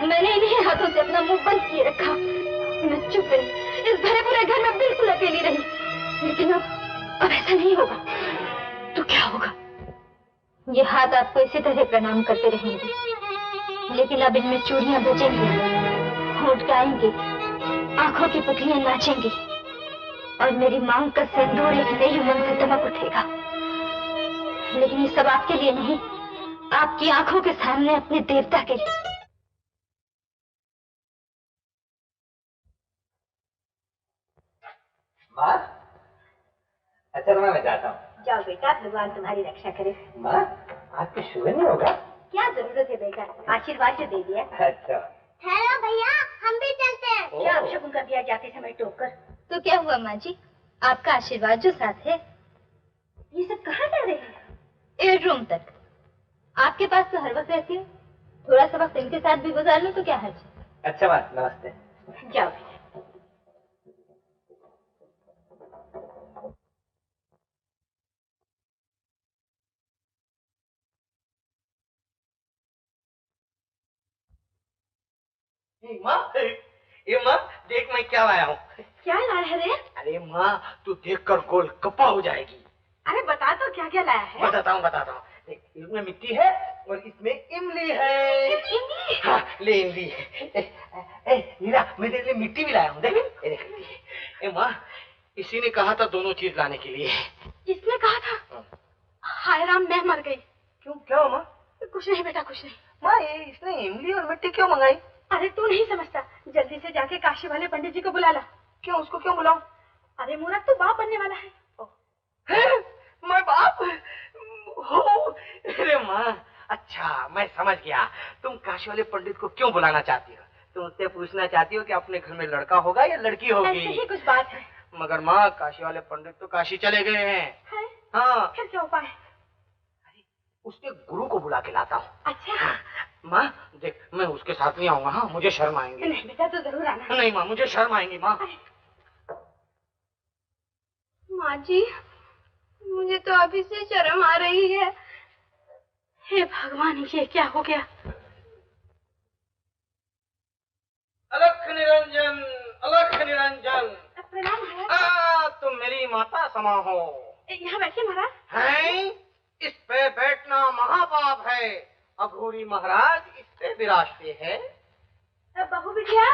मैंने इन्हीं हाथों से अपना मुंह बंद किए रखा। मैं चुप रही, इस भरे पूरे घर में बिल्कुल अकेली रही, लेकिन अब ऐसा नहीं होगा। तो क्या होगा? ये हाथ आपको इसी तरह प्रणाम करते रहेंगे, लेकिन अब इनमें चूड़ियां बजेंगी, होंठ गाएंगे, आंखों की पुतलियां नाचेंगी और मेरी मांग का सिंदूर एक नई उमंग से दमक उठेगा। लेकिन ये सब आपके लिए नहीं, आपकी आंखों के सामने अपने देवता के लिए। माँ, अच्छा तो मैं जाता हूँ। जाओ बेटा, भगवान तुम्हारी रक्षा करे। माँ, आज कुछ शुभ नहीं होगा? क्या जरूरत है बेटा, आशीर्वाद तो दे दिया। अच्छा। हेलो भैया, हम भी चलते हैं। क्या अपशगुन कर दिया जाते समय टोक कर? तो क्या हुआ माँ जी, आपका आशीर्वाद जो साथ है। ये सब कहाँ जा रहे हैं? एयर रूम तक। आपके पास तो हर वक्त रहती हो, थोड़ा सा वक्त इनके साथ भी गुजार लो तो क्या हर्ज। अच्छा बात, नमस्ते। जाओ। माँ देख मैं क्या लाया हूँ। क्या लाया है रे? अरे माँ तू देखकर गोल गप्पा हो जाएगी। अरे बता तो क्या क्या लाया है? बताता हूँ। देख, इसमें मिट्टी है और इसमें इमली है। इमली? हाँ ले इमली। मीरा मैं तेरे लिए मिट्टी भी लाया हूँ, देख देख मिट्टी। माँ इसी ने कहा था दोनों चीज लाने के लिए। इसने कहा था? हाय राम, मैं मर गई। क्यों, क्या हुआ माँ? कुछ नहीं बेटा, कुछ नहीं। माँ ये इसने इमली और मिट्टी क्यों मंगाई? अरे तू नहीं समझता, जल्दी से जाके काशी वाले पंडित जी को बुला ला। क्यों, उसको क्यों बुलाऊं? अरे मुराद तू बाप बनने वाला है। मैं बाप हो? अरे माँ अच्छा मैं समझ गया, तुम काशी वाले पंडित को क्यों बुलाना चाहती हो? तुम उससे पूछना चाहती हो कि अपने घर में लड़का होगा या लड़की होगी? ऐसे ही कुछ बात है। मगर माँ काशी वाले पंडित तो काशी चले गए हैं। हाँ। फिर क्या उपाय? उसके गुरु को बुला के लाता हूँ। अच्छा। माँ देख मैं उसके साथ नहीं आऊंगा। हाँ मुझे शर्म आएंगी। नहीं बेटा तो जरूर आना। नहीं माँ मुझे शर्म आएंगी। माँ माँ जी मुझे तो अभी से शर्म आ रही है। हे भगवान ये क्या हो गया? अलख निरंजन, अलख निरंजन। प्रणाम महाराज। तुम मेरी माता समा हो। यहाँ बैठिए महाराज। हैं? इस पे बैठना महापाप है। अघोरी महाराज इस पे विराजते हैं। बहू बिटिया,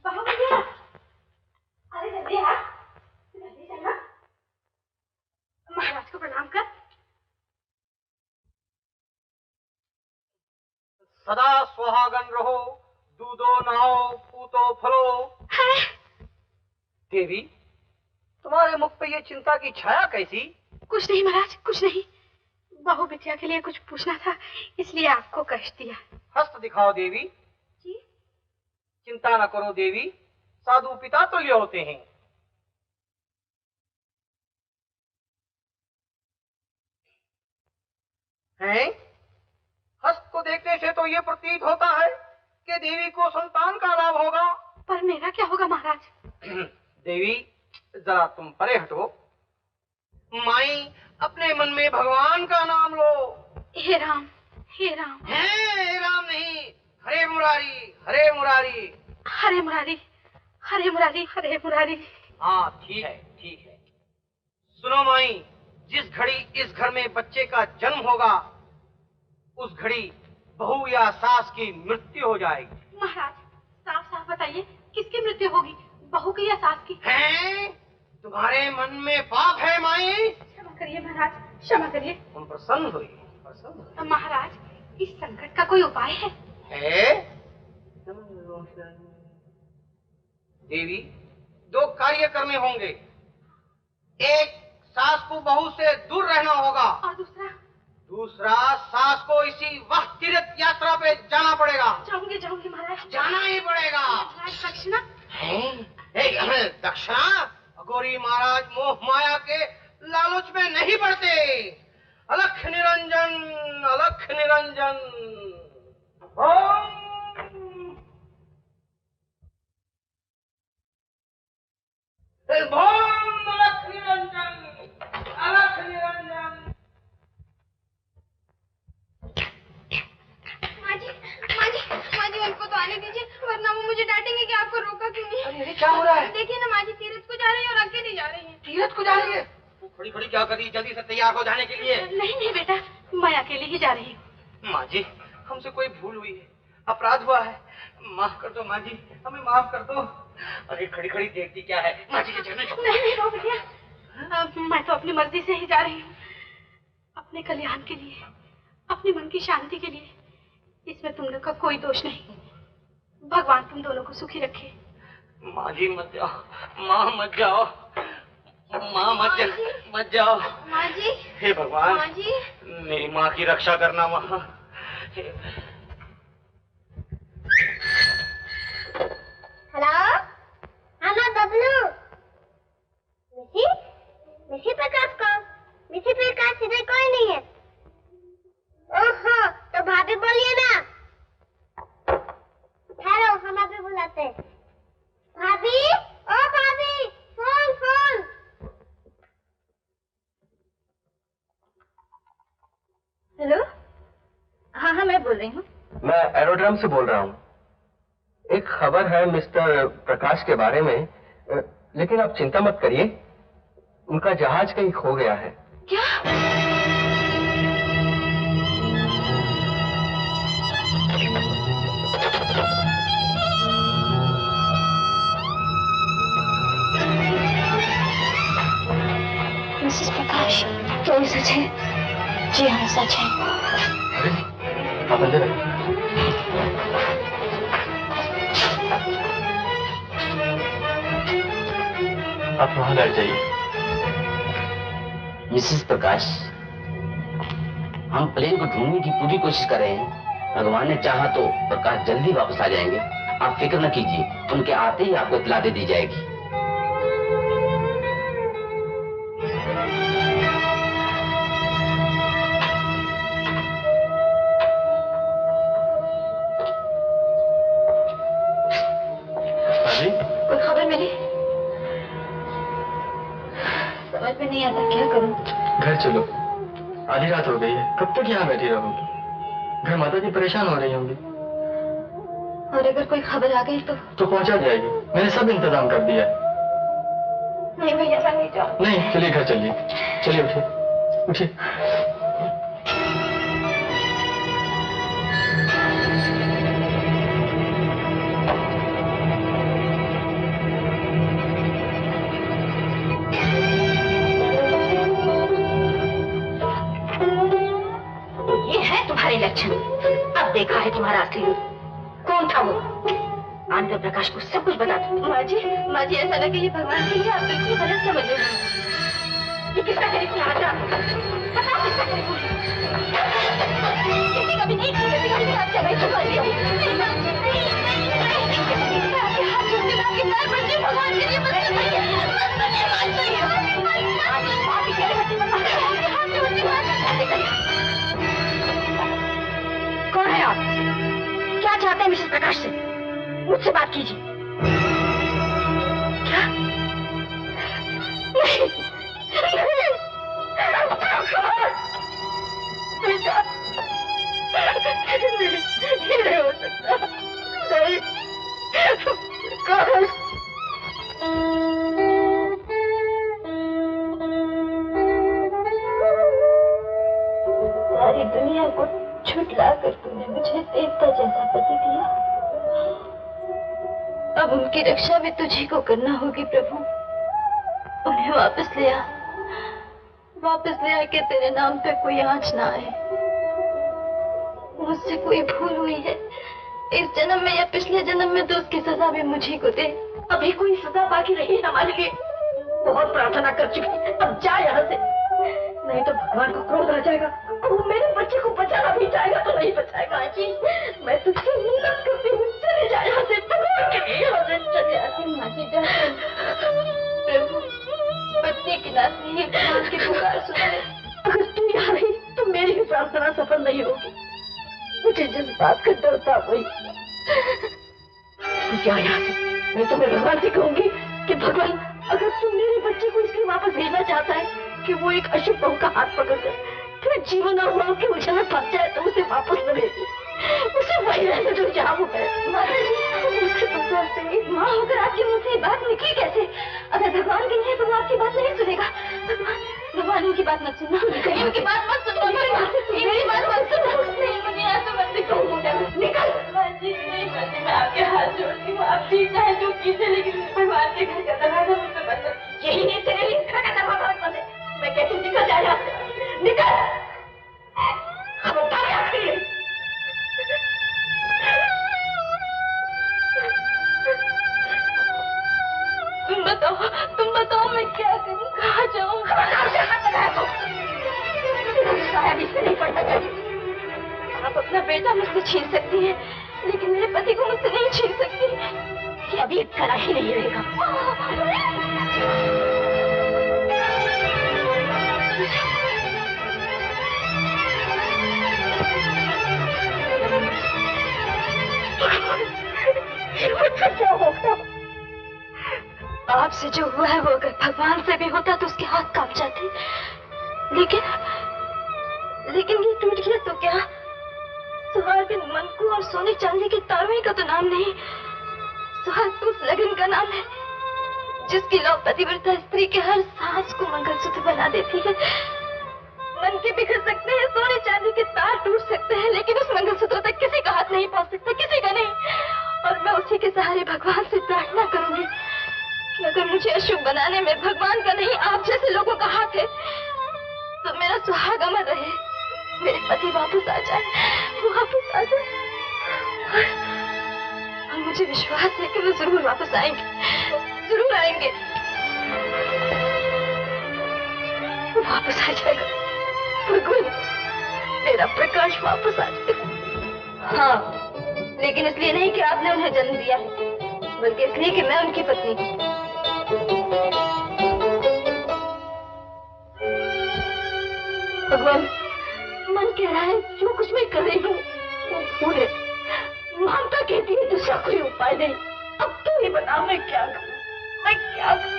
बहू बिटिया, अरे जल्दी आ, जल्दी चलना। महाराज को प्रणाम कर। सदा सुहागन रहो, दूधो नहाओ, पूतो फलो। देवी तुम्हारे मुख पे ये चिंता की छाया कैसी? कुछ नहीं महाराज, कुछ नहीं। बहू बिटिया के लिए कुछ पूछना था, इसलिए आपको कष्ट दिया। हस्त दिखाओ देवी। जी? चिंता न करो देवी, साधु पिता तो ये होते हैं। हैं? हस्त को देखने से तो ये प्रतीत होता है कि देवी को संतान का लाभ होगा। पर मेरा क्या होगा महाराज? देवी जरा तुम परे हटो। माई अपने मन में भगवान का नाम लो। हे राम, हे राम। हे राम नहीं, हरे मुरारी, हरे मुरारी, हरे मुरारी, हरे मुरारी, हरे मुरारी। हाँ ठीक है, ठीक है। सुनो माई, जिस घड़ी इस घर में बच्चे का जन्म होगा उस घड़ी बहू या सास की मृत्यु हो जाएगी। महाराज साफ साफ बताइए किसकी मृत्यु होगी, बहू की या सास की? हैं? तुम्हारे मन में पाप है माई? क्षमा करिए महाराज, क्षमा करिए। तुम प्रसन्न हुई, प्रसन्न हुई। महाराज इस संकट का कोई उपाय है? देवी, दो कार्य करने होंगे। एक, सास को बहू से दूर रहना होगा, और दूसरा सास को इसी वक्त तीर्थ यात्रा पे जाना पड़ेगा। जाऊंगी महाराज, जाना ही पड़ेगा। दक्षिणा? दक्षिणा? गौरी महाराज मोह माया के लालच में नहीं पड़ते। अलख निरंजन, अलख निरंजन। ओम अलख निरंजन, अलख निरंजन। माजी उनको तो आने दीजिए, वरना वो मुझे डांटेंगे कि आपको रोका क्यों नहीं। अरे क्या हो रहा है? देखिए ना माजी, तीरथ को जा रही है और अकेली जा रही है। तीरथ को जा रही है? खड़ी खड़ी क्या कर रही है? जल्दी से तैयार हो जाने के लिए। नहीं बेटा, मैं अकेली ही जा रही हूँ। माँ जी, हमसे कोई भूल हुई है, अपराध हुआ है, माफ कर दो माँ जी, हमें माफ कर दो। अरे खड़ी खड़ी देखती क्या है? माँ जी के चरणों में। नहीं रो भैया, मैं तो अपनी मर्जी से ही जा रही हूँ, अपने कल्याण के लिए, अपने मन की शांति के लिए। इसमें तुम लोग का कोई दोष नहीं। भगवान तुम दोनों को सुखी रखे। माँ जी मत जाओ, माँ मत जाओ, माँ मत जाओ। माँ जी, हे भगवान, माँ जी, मेरी माँ की रक्षा करना माँ। हेलो, हाँ बबलू। मिसी प्रकाश कौन? मिसी प्रकाश इधर कोई नहीं है। ओहो, तो भाभी बोलिए ना। हेलो, हम अभी बुलाते हैं। भाभी, ओ भाभी, फोन। हेलो, हाँ मैं बोल रही हूँ। मैं एरोड्रम से बोल रहा हूँ। एक खबर है मिस्टर प्रकाश के बारे में, लेकिन आप चिंता मत करिए, उनका जहाज कहीं खो गया है। क्या? मिसेस प्रकाश, तो ये सच है? जी हाँ, सच है। अरे, आप अंदर आइए। आप वहां लड़ जाइए। मिसेस प्रकाश, हम प्लेन को ढूंढने की पूरी कोशिश कर रहे हैं। भगवान ने चाहा तो प्रकाश जल्दी वापस आ जाएंगे। आप फिक्र न कीजिए, उनके आते ही आपको इत्तला दे दी जाएगी। कोई खबर मिली? समझ में नहीं आता क्या करूं। घर चलो, आधी रात हो गई है, कब तक यहाँ बैठी रहोगी? घर माता जी परेशान हो रही होंगी। और अगर कोई खबर आ गई तो पहुंचा जाएगी, मैंने सब इंतजाम कर दिया। नहीं भैया, मैं नहीं जाऊँ। नहीं, चलिए घर चलिए, चलिए उठिए उठिए। लक्षण अब देखा है तुम्हारा असली रूप। कौन था वो? आनंद प्रकाश को सब कुछ बता दो। माँ जी ऐसा ना कि ये भगवान की है, आप बिल्कुल गलत समझ रहे हो। ये किसका टेलीफोन आ रहा है? बताओ किसका टेलीफोन? किसी का भी नहीं, किसी का भी हाथ चला ही छुपा लिया। भगवान के लिए मत बताइए। कौन है आप? क्या चाहते हैं मिसेस प्रकाश से? मुझसे बात कीजिए। क्या? नहीं, नहीं हो सकता। नहीं, सारी दुनिया को छुटला कर तुमने मुझे देवता जैसा पति दिया। अब उनकी रक्षा भी तुझी को करना होगी प्रभु। उन्हें वापस ले आ कि तेरे नाम पे कोई आंच ना आए। मुझसे कोई भूल हुई है, इस जन्म में या पिछले जन्म में, तो उसकी सजा भी मुझे को दे। अभी कोई सजा बाकी नहीं है हमारे लिए। बहुत प्रार्थना कर चुकी, अब जा यहाँ से, नहीं तो भगवान को क्रोध आ जाएगा और वो मेरे बच्चे को बचाना भी चाहेगा तो नहीं बचाएगा। जी मैं तुझसे मिन्नत करती हूँ, चले जा यहाँ से, भगवान के लिए यहाँ से चले आती। माजी जा, प्रभु पत्नी की नाती है, भगवान की पुकार सुन ले। अगर तू यहाँ रही तो मेरी भी प्रार्थना सफल नहीं होगी। मुझे जिस बात का डर था वही। क्या यहाँ से, मैं तुम्हें भगवान से कहूंगी कि भगवान अगर तू मेरे बच्चे को इसलिए वापस भेजना चाहता है कि वो एक अशुभ बहू का हाथ पकड़कर फिर जीवन और मौत के उलझन में फंस जाए, तो उसे वापस न भेजी, उसे वही रहने दो जहाँ वो है। एक माँ होकर आपके मुंह से बात निकली कैसे? अगर भगवान की है तो वो आपकी बात नहीं सुनेगा। भगवान उनकी बात मत सुनना, उनकी बात मत सुनो, मेरी बात मत सुनो। नहीं, मुझे यहाँ से मत निकल, निकल। मैं आपके हाथ जोड़ती हूँ, आप ठीक चाहे जो कीजिए, लेकिन भगवान के घर का दरवाजा मुझसे बंद। यही नहीं तेरे लिए घर का दरवाजा बंद है। मैं कहती हूँ निकल जाए यहाँ से, निकल। खबरदार आखिरी तुम बताओ मैं क्या करूं, कहाँ जाऊं? इससे नहीं पड़ता चाहिए। आप अपना बेटा मुझसे छीन सकती हैं, लेकिन मेरे पति को मुझसे नहीं छीन सकती। ये अभी करा ही नहीं रहेगा। क्या होगा? आपसे जो हुआ है वो अगर भगवान से भी होता तो उसके हाथ कांप जाते। लेकिन ये टूट गया तो क्या? सुहागिन मन को और सोने चांदी के तारों का तो नाम नहीं, सुहाग उस लगन का नाम है जिसकी लौ पतिव्रता स्त्री के हर सांस को मंगलसूत्र बना देती है। मन के बिखर सकते हैं, सोने चांदी के तार टूट सकते हैं, लेकिन उस मंगलसूत्र तक किसी का हाथ नहीं पहुंच सकता, किसी का नहीं। और मैं उसी के सहारे भगवान से प्रार्थना करूंगी कि अगर मुझे अशुभ बनाने में भगवान का नहीं आप जैसे लोगों का हाथ है, तो मेरा सुहाग अमर रहे, मेरे पति वापस आ जाए, वापस आ जाए। और मुझे विश्वास है कि वो जरूर वापस आएंगे, जरूर आएंगे। वो वापस आ जाएगा भगवान, मेरा प्रकाश वापस आ जाएगा। हाँ, लेकिन इसलिए नहीं कि आपने उन्हें जन्म दिया है, बल्कि इसलिए कि मैं उनकी पत्नी हूँ। भगवान, मन कह रहा है जो कुछ मैं कर रही हूँ वो भूल है। ममता कहती है दूसरा कोई उपाय नहीं। अब तू ही बता मैं क्या करूँ, मैं क्या करूँ?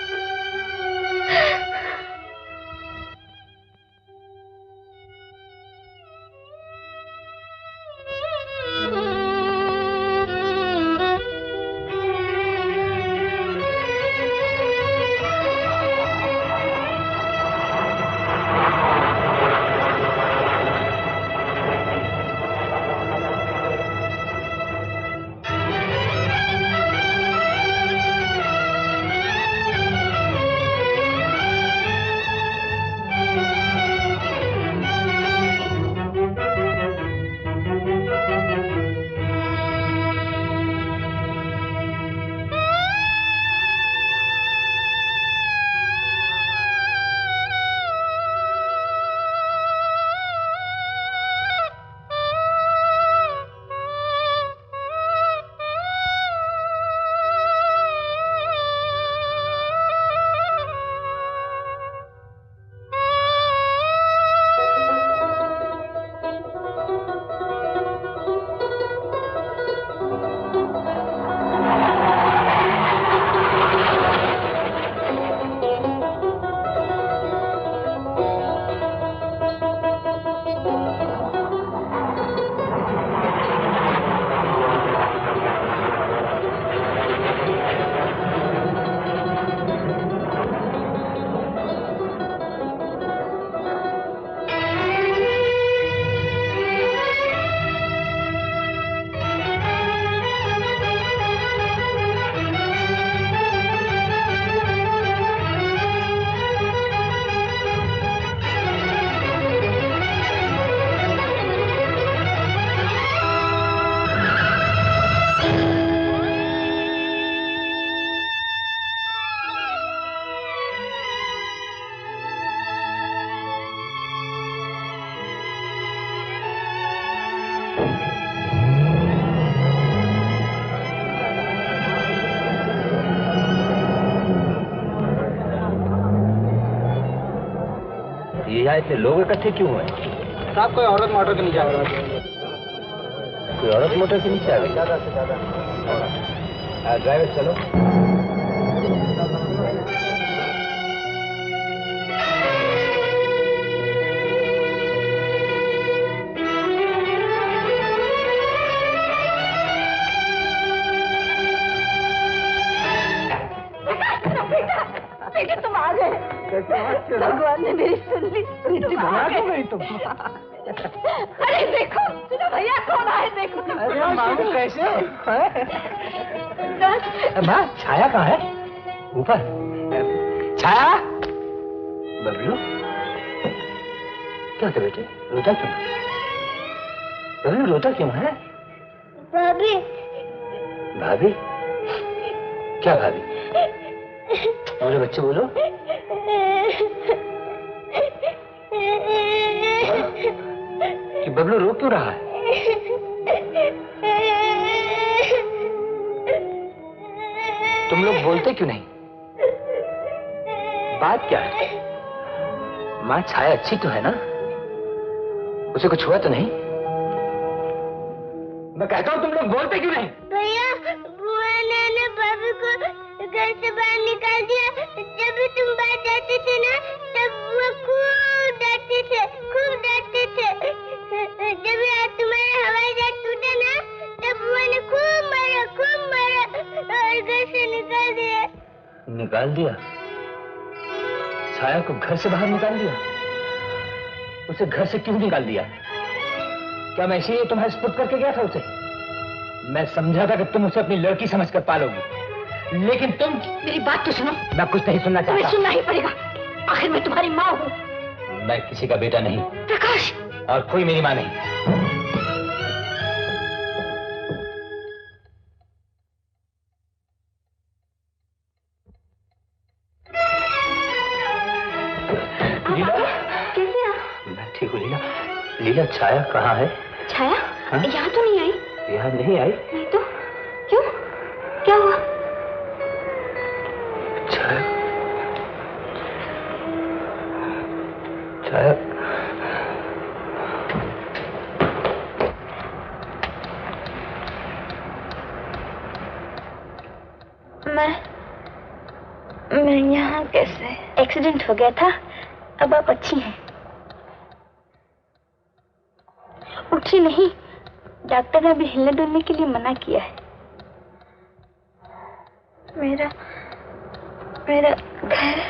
यहाँ इतने लोग इकट्ठे क्यों हुए? साहब कोई औरत मोटर के नीचे आ गई। कोई औरत मोटर के नीचे आ गई? ज्यादा से ज्यादा। ड्राइवर चलो। बेटे तुम आ गए। भगवान ने मेरी सुन ली। तुम आ गए तुम। अरे देखो भैया कौन आए देखो। अरे मालूम कैसे? माँ छाया कहाँ है? ऊपर। छाया? बबलू क्या था बेटे? रोता क्यों? बबलू रोता क्यों है? भाभी। भाभी? क्या भाभी? बोलो बच्चे बोलो। कि बबलू रो क्यों रहा है? तुम लोग बोलते क्यों नहीं? बात क्या है? माँ छाया अच्छी तो है ना? उसे कुछ हुआ तो नहीं? मैं कहता हूँ तुम लोग बोलते क्यों नहीं? भैया बुआ ने भाभी को घर से बाहर निकाल दिया। जब भी तुम बाहर जाते थे ना तब वो खूब डांटते थे, खूब डांटते थे। जब आज तुम्हारा हवाई जहाज टूटा ना तब बुआ ने खूब मारा और घर से निकाल दिया। निकाल दिया? छाया को घर से बाहर निकाल दिया? उसे घर से क्यों निकाल दिया? क्या मैं इसीलिए तुम्हारे स्पुट करके गया था उसे? मैं समझा था कि तुम उसे अपनी लड़की समझकर पालोगी, लेकिन तुम। मेरी बात तो सुनो। मैं कुछ नहीं सुनना चाहता। तुम्हें सुनना ही पड़ेगा, आखिर मैं तुम्हारी माँ हूँ। मैं किसी का बेटा नहीं। प्रकाश। और कोई मेरी माँ नहीं। लीला। कैसे आ? मैं ठीक हूँ लीला। लीला छाया कहाँ है? छाया यहाँ तो नहीं आई। यहाँ नहीं आई? नहीं तो क्यों? क्या हुआ? छाया छाया मैं यहाँ कैसे? एक्सीडेंट हो गया था, अब आप अच्छी हैं। उठी नहीं, डॉक्टर ने अभी हिलने डुलने के लिए मना किया है। मेरा घर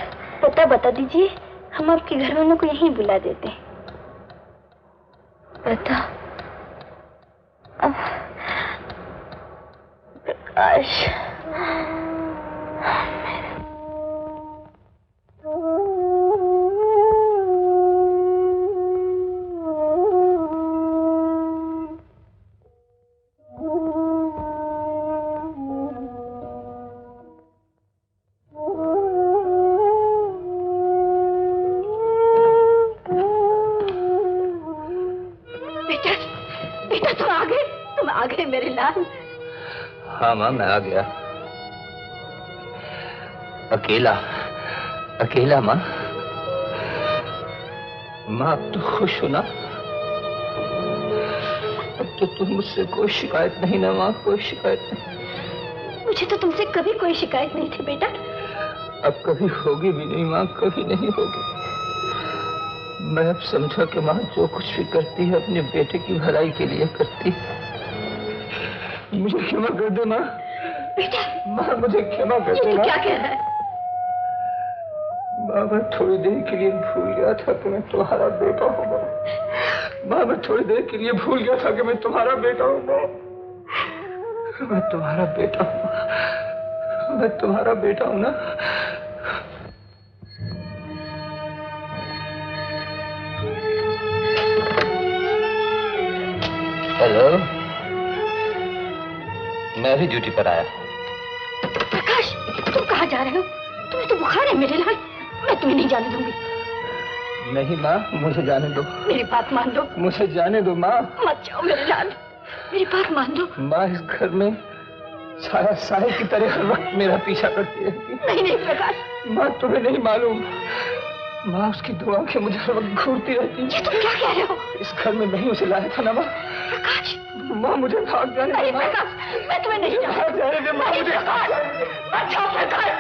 पता बता दीजिए, हम आपके घर वालों को यहीं बुला देते हैं। पता? प्रकाश। हाँ माँ मैं आ गया। अकेला अकेला माँ। माँ अब तो खुश हो ना? अब तो तुम मुझसे कोई शिकायत नहीं ना माँ? कोई शिकायत नहीं? मुझे तो तुमसे कभी कोई शिकायत नहीं थी बेटा। अब कभी होगी भी नहीं माँ, कभी नहीं होगी। मैं अब समझा कि माँ जो कुछ भी करती है अपने बेटे की भलाई के लिए करती है। मुझे क्षमा कर दे माँ। बेटा। माँ मुझे क्षमा कर दे। क्या कह रहा है? माँ मैं थोड़ी देर के लिए भूल गया था कि मैं तुम्हारा बेटा हूँ। माँ मैं थोड़ी देर के लिए भूल गया था कि मैं तुम्हारा बेटा हूँ। मैं तुम्हारा बेटा हूँ। मैं तुम्हारा बेटा हूँ ना? हेलो, मैं भी ड्यूटी पर आया। प्रकाश तुम कहाँ जा रहे हो? तुम्हें तो बुखार है मेरे लाल। मैं तुम्हें नहीं जाने दूंगी। नहीं माँ मुझे जाने दो। मेरी बात मान दो। मुझे जाने दो माँ। मत जाओ मेरे लाल, मेरी बात मान दो। माँ इस घर में छाया साहिल की तरह हर वक्त मेरा पीछा करती रहती है। नहीं नहीं प्रकाश। माँ तुम्हें नहीं मालूम, माँ उसकी दो आंखें मुझे हर वक्त घूरती रहती। ये तुम क्या कह रहे हो? इस घर में नहीं उसे लाया था ना माँ। प्रकाश, माँ मुझे भाग जाने दे। प्रकाश, मैं तुम्हें नहीं भाग जाने दे माँ, मुझे अच्छा प्रकाश।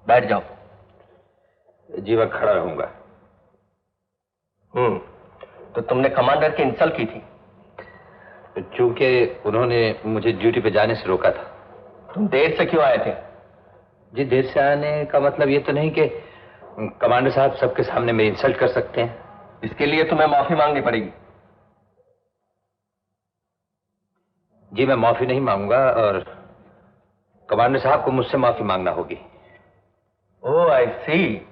बैठ जाओ। जी मैं खड़ा रहूंगा। तो तुमने कमांडर की इंसल्ट की थी? चूंकि उन्होंने मुझे ड्यूटी पे जाने से रोका था। तुम देर से क्यों आए थे? जी देर से आने का मतलब ये तो नहीं कि कमांडर साहब सबके सामने मेरी इंसल्ट कर सकते हैं। इसके लिए तुम्हें माफी मांगनी पड़ेगी। जी मैं माफी नहीं मांगूंगा और कमांडर साहब को मुझसे माफी मांगना होगी। ओह आई सी।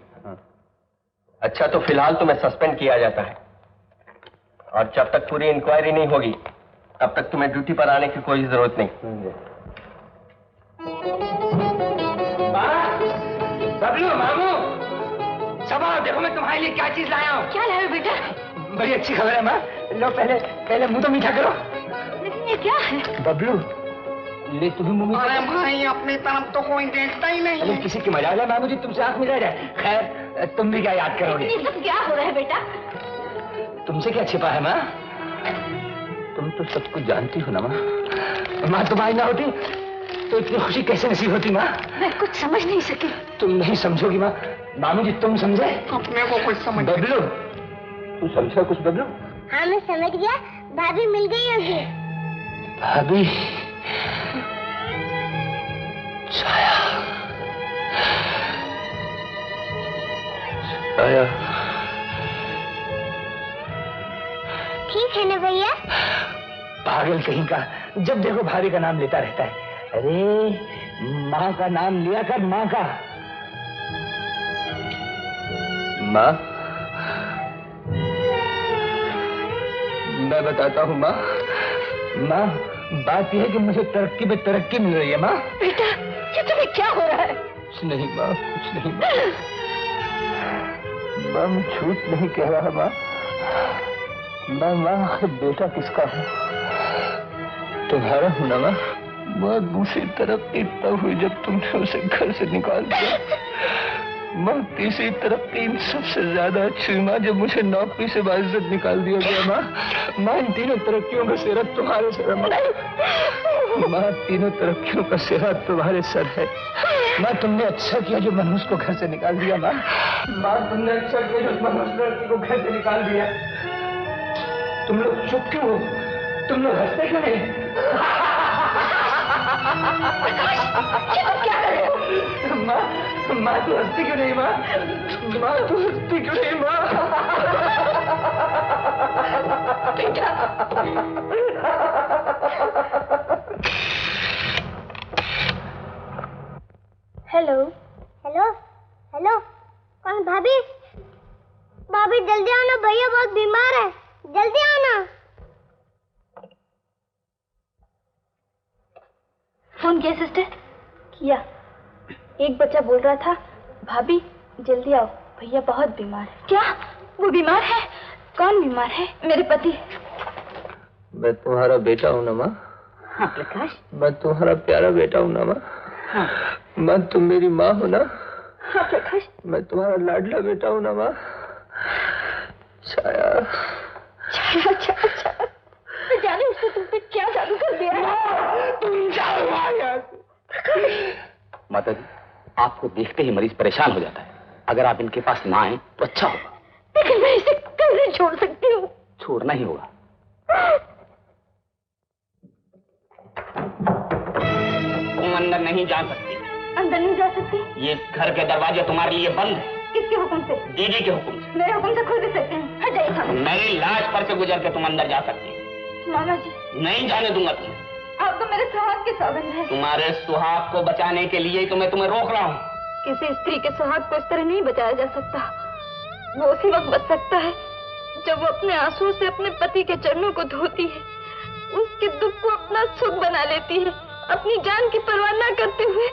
अच्छा तो फिलहाल तुम्हें सस्पेंड किया जाता है और जब तक पूरी इंक्वायरी नहीं होगी तब तक तुम्हें ड्यूटी पर आने की कोई जरूरत नहीं। बबलू, मामू, सबा देखो मैं तुम्हारे लिए क्या चीज लाया हूँ। क्या लाए बेटा? बड़ी अच्छी खबर है माँ। लो पहले मुंह तो मीठा करो। लेकिन ये क्या है? बबलू ले तुम्हें मुंह मीठा। अरे भाई अपनी तरफ तो कोई देखता ही नहीं है। किसी की मजाक है माँ, मुझे तुमसे आंख मिला जाए। खैर तुम भी क्या याद करोगे? ये सब क्या हो रहा है बेटा? तुमसे क्या छिपा है माँ? तुम तो सब कुछ जानती हो ना माँ। माँ तुम्हारी ना होती तो इतनी खुशी कैसे नसीब होती माँ? मैं कुछ समझ नहीं सकी। तुम नहीं समझोगी माँ। मामू जी तुम समझे? अपने को कुछ समझ। बबलू तू समझा कुछ? बबलू हाँ मैं समझ गया, भाभी मिल गई होगी। भाभी? छाया, छाया ठीक है ना भैया? पागल कहीं का, जब देखो भाभी का नाम लेता रहता है। अरे माँ का नाम लिया कर, माँ का। माँ मैं बताता हूँ माँ। माँ बात यह है कि मुझे तरक्की पे तरक्की मिल रही है माँ। बेटा ये तुम्हें क्या हो रहा है? कुछ नहीं माँ, कुछ नहीं माँ। माँ मैं झूठ नहीं कह रहा माँ। माँ आखिर बेटा किसका हूँ? तुम्हारा हूँ ना माँ। माँ दूसरी तरफ तब हुई जब तुमने उसे घर से निकाल दिया। माँ तीसरी तरफ इन सबसे ज्यादा अच्छी माँ जब मुझे नौकरी से बाइज्जत निकाल दिया गया माँ। माँ इन तीनों तरक्कियों का सेहरा तुम्हारे सर है माँ। तीनों तरक्कियों का सेहरा तुम्हारे सर है माँ। तुमने अच्छा किया जो मनहूस को घर से निकाल दिया माँ। माँ तुमने अच्छा किया जो मनहूस लड़की को घर से निकाल दिया। तुम लोग चुप क्यों हो? तुम लोग हंसते क्यों नहीं? क्या कर रहे हो? माँ तू हंसती क्यों नहीं माँ? माँ तू हंसती क्यों नहीं माँ? बेटा हेलो हेलो हेलो, कौन? भाभी? भाभी जल्दी आना, भैया बहुत बीमार है, जल्दी आना। फोन किया सिस्टर? किया। एक बच्चा बोल रहा था भाभी जल्दी आओ, भैया बहुत बीमार है। क्या वो बीमार है? कौन बीमार है? मेरे पति। मैं तुम्हारा बेटा हूँ ना माँ। हाँ प्रकाश। मैं तुम्हारा प्यारा बेटा हूँ ना माँ। हाँ। माँ तुम मेरी माँ हो ना? हाँ प्रकाश। मैं तुम्हारा लाडला बेटा हूँ ना माँ। छाया छाया छाया छाया, मैं जाने उसने तुम पे क्या जादू कर दिया है। तुम जाओ यहाँ से। माता जी आपको देखते ही मरीज परेशान हो जाता है। अगर आप इनके पास ना आए तो अच्छा होगा। लेकिन मैं इसे कैसे छोड़ सकती हूँ? छोड़ना ही होगा। तुम अंदर नहीं जा सकती। अंदर नहीं जा सकती? ये घर के दरवाजे तुम्हारे लिए बंद है। किसके हुक्म से? दीदी के हुक्म से। मेरे हुक्म से खुल भी सकते हैं। हट जाइए सामने। मेरी लाश पर से गुजर के तुम अंदर जा सकती। मामा जी नहीं जाने दूंगा तुम्हें। आप तो मेरे सुहाग के सौगंध हैं। तुम्हारे सुहाग को बचाने के लिए तो मैं तुम्हें रोक रहा हूँ। किसी स्त्री के सुहाग को इस तरह नहीं बचाया जा सकता। वो उसी वक्त बच सकता है जब वो अपने आंसुओं से अपने पति के चरणों को धोती है, उसके दुख को अपना सुख बना लेती है, अपनी जान की परवाह न करते हुए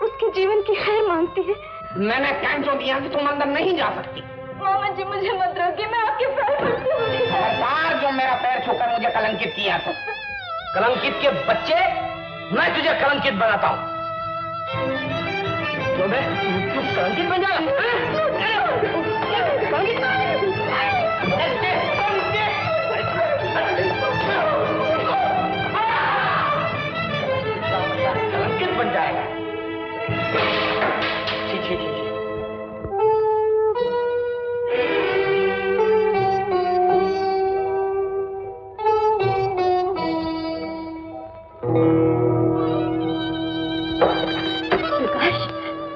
उसके जीवन की खैर मांगती है। मैंने कैंसो दिया कि तुम अंदर नहीं जा सकती। मामा जी मुझे मत रोकिए, मैं आपके पैर पड़ती हूँ। खबरदार जो मेरा पैर छूकर मुझे कलंकित किया तो। कलंकित के बच्चे, मैं तुझे कलंकित बनाता हूँ। तो मैं तू कलंकित बन जाएगा। कलंकित बन जाएगा।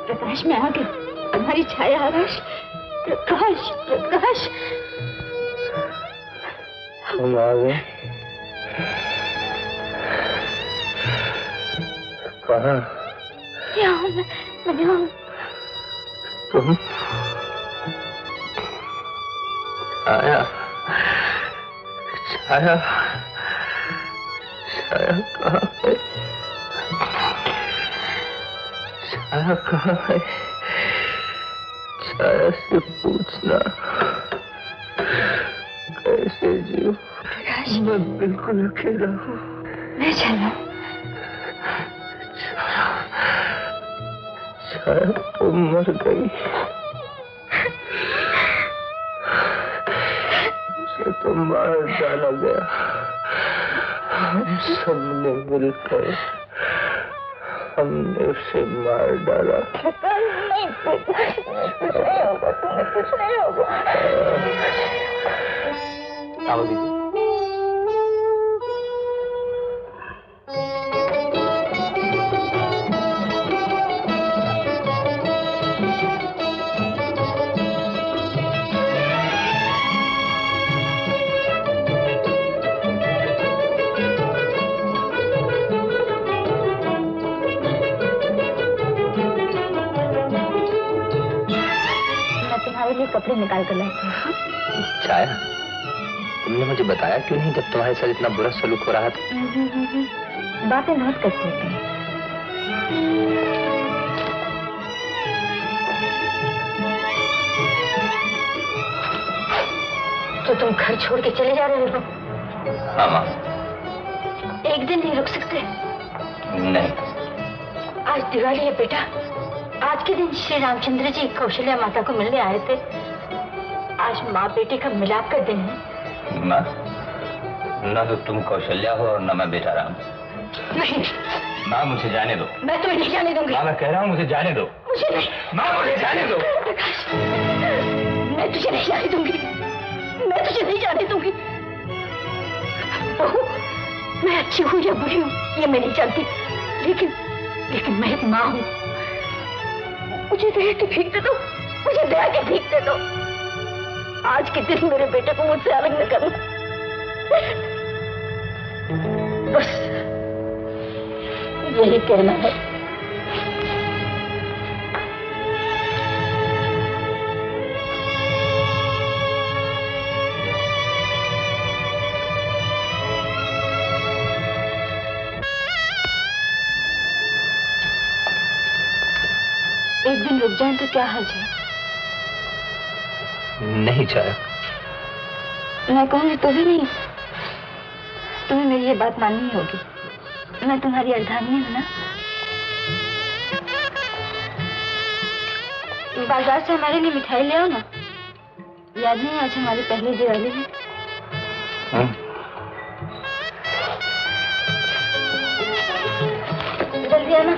प्रकाश में आ गई तुम्हारी छाया। आकाश, प्रकाश, प्रकाश, हम आ गए। कहाँ? यहाँ मैं यहाँ। तुम छाया, छाया, छाया कहाँ है? छाया कहाँ है? छाया से पूछना कैसे जीऊं? मैं बिल्कुल अकेला हूँ। मैं छाया। छाया तो मर गई। उसे तो मार डाला गया। हम सबने मिलकर हमने उसे मार डाला। नहीं, कुछ नहीं होगा, तुम्हें कुछ नहीं होगा। आओ दीदी। कपड़े निकाल कर लाती हूँ। छाया, तुमने मुझे बताया क्यों नहीं जब तुम्हारे साथ इतना बुरा सलूक हो रहा था? बातें बहुत करती थी। तो तुम घर छोड़ के चले जा रहे हो? हाँ माँ। एक दिन नहीं रुक सकते? नहीं। आज दिवाली है बेटा। आज के दिन श्री रामचंद्र जी कौशल्या माता को मिलने आए थे। आज माँ बेटे का मिलाप कर दिन है। माँ, ना तो तुम कौशल्या हो और ना मैं बेटा राम। नहीं माँ, मुझे जाने दो। मैं तुम्हें नहीं जाने दूंगी। माँ, मैं कह रहा हूँ मुझे जाने दो। मुझे नहीं। माँ, मुझे जाने दो। प्रकाश, मैं तुझे नहीं जाने दूंगी। मैं तुझे नहीं जाने दूंगी। बहू, मैं अच्छी हूँ या बुरी हूँ ये मैं नहीं जानती, लेकिन मैं एक माँ हूँ। मुझे दया की भीख दे दो, मुझे दया की भीख दे दो। आज के दिन मेरे बेटे को मुझसे अलग न करना। बस यही कहना है। एक दिन रुक जाए तो क्या हर्ज है? नहीं छाया। मैं कहूँगी तो भी नहीं। तुम्हें मेरी ये बात माननी होगी। मैं तुम्हारी अर्धांगिनी हूँ ना। बाजार से हमारे लिए मिठाई ले आओ ना। याद नहीं आज हमारी पहली दिवाली है। जल्दी आना।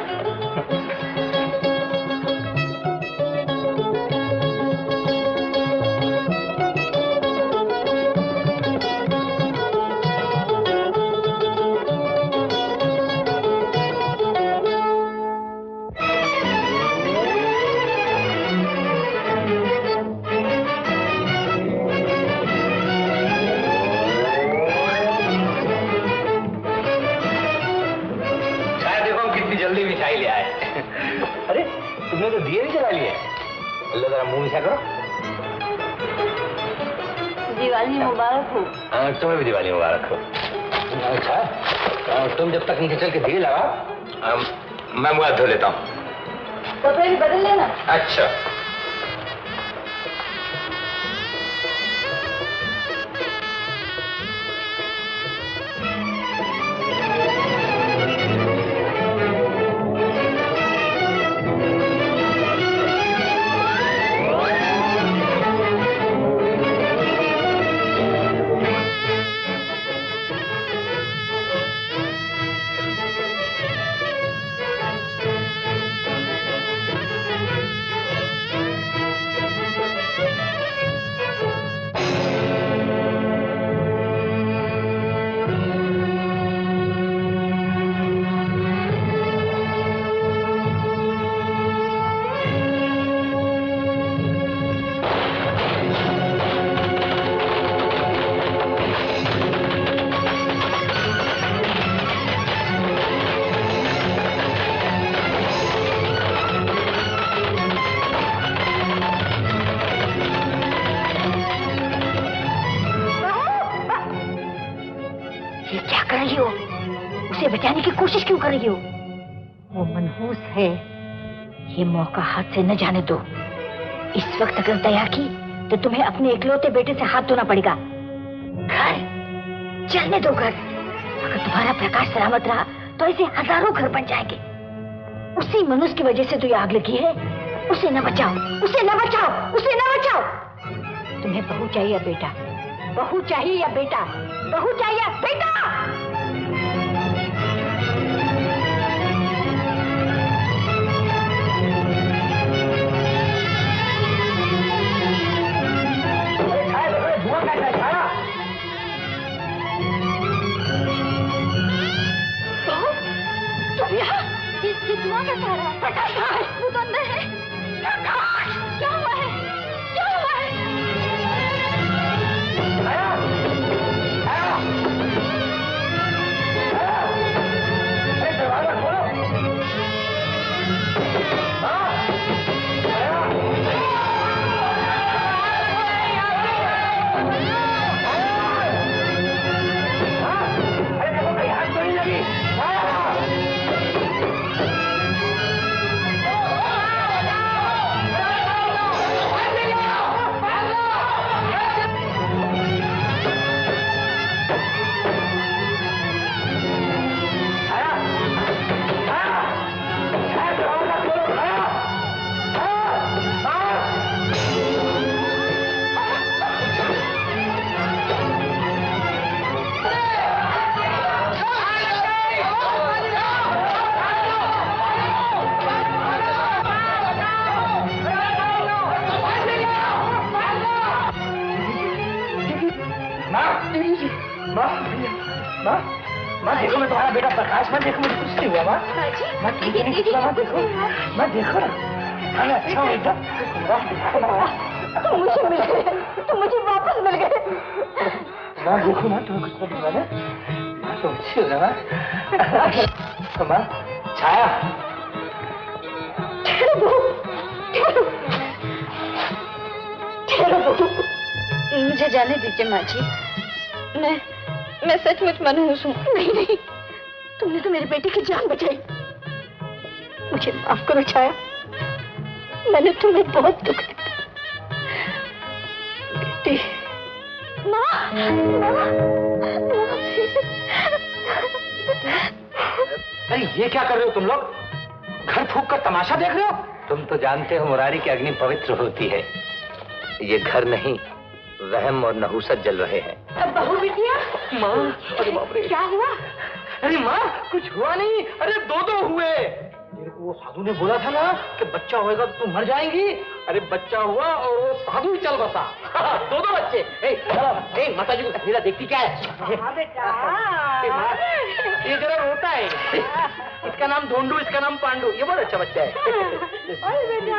तुमने तो दिए भी जला लिए। अल्लाह जरा मुंह मिठा करो। दिवाली मुबारक हो। तुम्हें भी दिवाली मुबारक हो। अच्छा, तुम जब तक नीचे चल के दिए लगा, मैं मुंह धो लेता हूँ। कपड़े भी बदल लेना। अच्छा। कर रही हो? उसे बचाने की कोशिश क्यों कर रही हो? वो मनहूस है, ये मौका हाथ से न जाने दो। इस वक्त अगर दया की तो तुम्हें अपने इकलौते बेटे से हाथ धोना पड़ेगा। घर चलने दो घर। अगर तुम्हारा प्रकाश सलामत रहा तो ऐसे हजारों घर बन जाएंगे। उसी मनुष्य की वजह से तो ये आग लगी है। उसे न बचाओ, उसे न बचाओ, उसे न बचाओ। तुम्हें बहू चाहिए या बेटा? बहू चाहिए या बेटा? बहू चाहिए या बेटा? धुआं कैसा है छाया? तुम यहाँ? ये धुआं कैसा आ रहा है? प्रकाश कहाँ है? वो तो अंदर है। प्रकाश! क्या हुआ है? क्या हुआ है? छाया! छाया! छाया! अरे दरवाजा खोलो! हाँ? छाया! अरे देखो कहीं हाथ तो नहीं लगी। माँ देखो मैं तुम्हारा बेटा प्रकाश। माँ देखो मुझे कुछ नहीं हुआ। माँ माँ देखो। माँ देखो ना मैं अच्छा हूँ एकदम। तुम मुझे मिल गए, तुम मुझे वापस मिल गए। माँ देखो ना तुम्हें कुछ नहीं हुआ ना। माँ तो अच्छी हो ना माँ। माँ छाया मुझे जाने दीजिए माँ जी। मैं सचमुच मनहूस हूँ। नहीं नहीं, तुमने तो मेरे बेटे की जान बचाई। मुझे माफ करो छाया, मैंने तुम्हें बहुत दुख दिया। बेटी। माँ, अरे ये क्या कर रहे हो तुम लोग? घर फूंक कर तमाशा देख रहे हो? तुम तो जानते हो मुरारी की अग्नि पवित्र होती है। ये घर नहीं, वहम और नहुसत जल रहे हैं। अब बहू बिटिया। माँ अरे बाप रे क्या हुआ? अरे माँ कुछ हुआ नहीं। अरे दो हुए। मेरे को वो साधु ने बोला था ना कि बच्चा होएगा तो तुम मर जाएंगी। अरे बच्चा हुआ और वो साधु ही चल बसा। दो बच्चे। ए माताजी को मेरा देखती क्या है? हाँ बेटा। ये जरा रोता है। इसका नाम ढोंडू, इसका नाम पांडू। ये बहुत अच्छा बच्चा है। अरे बेटा।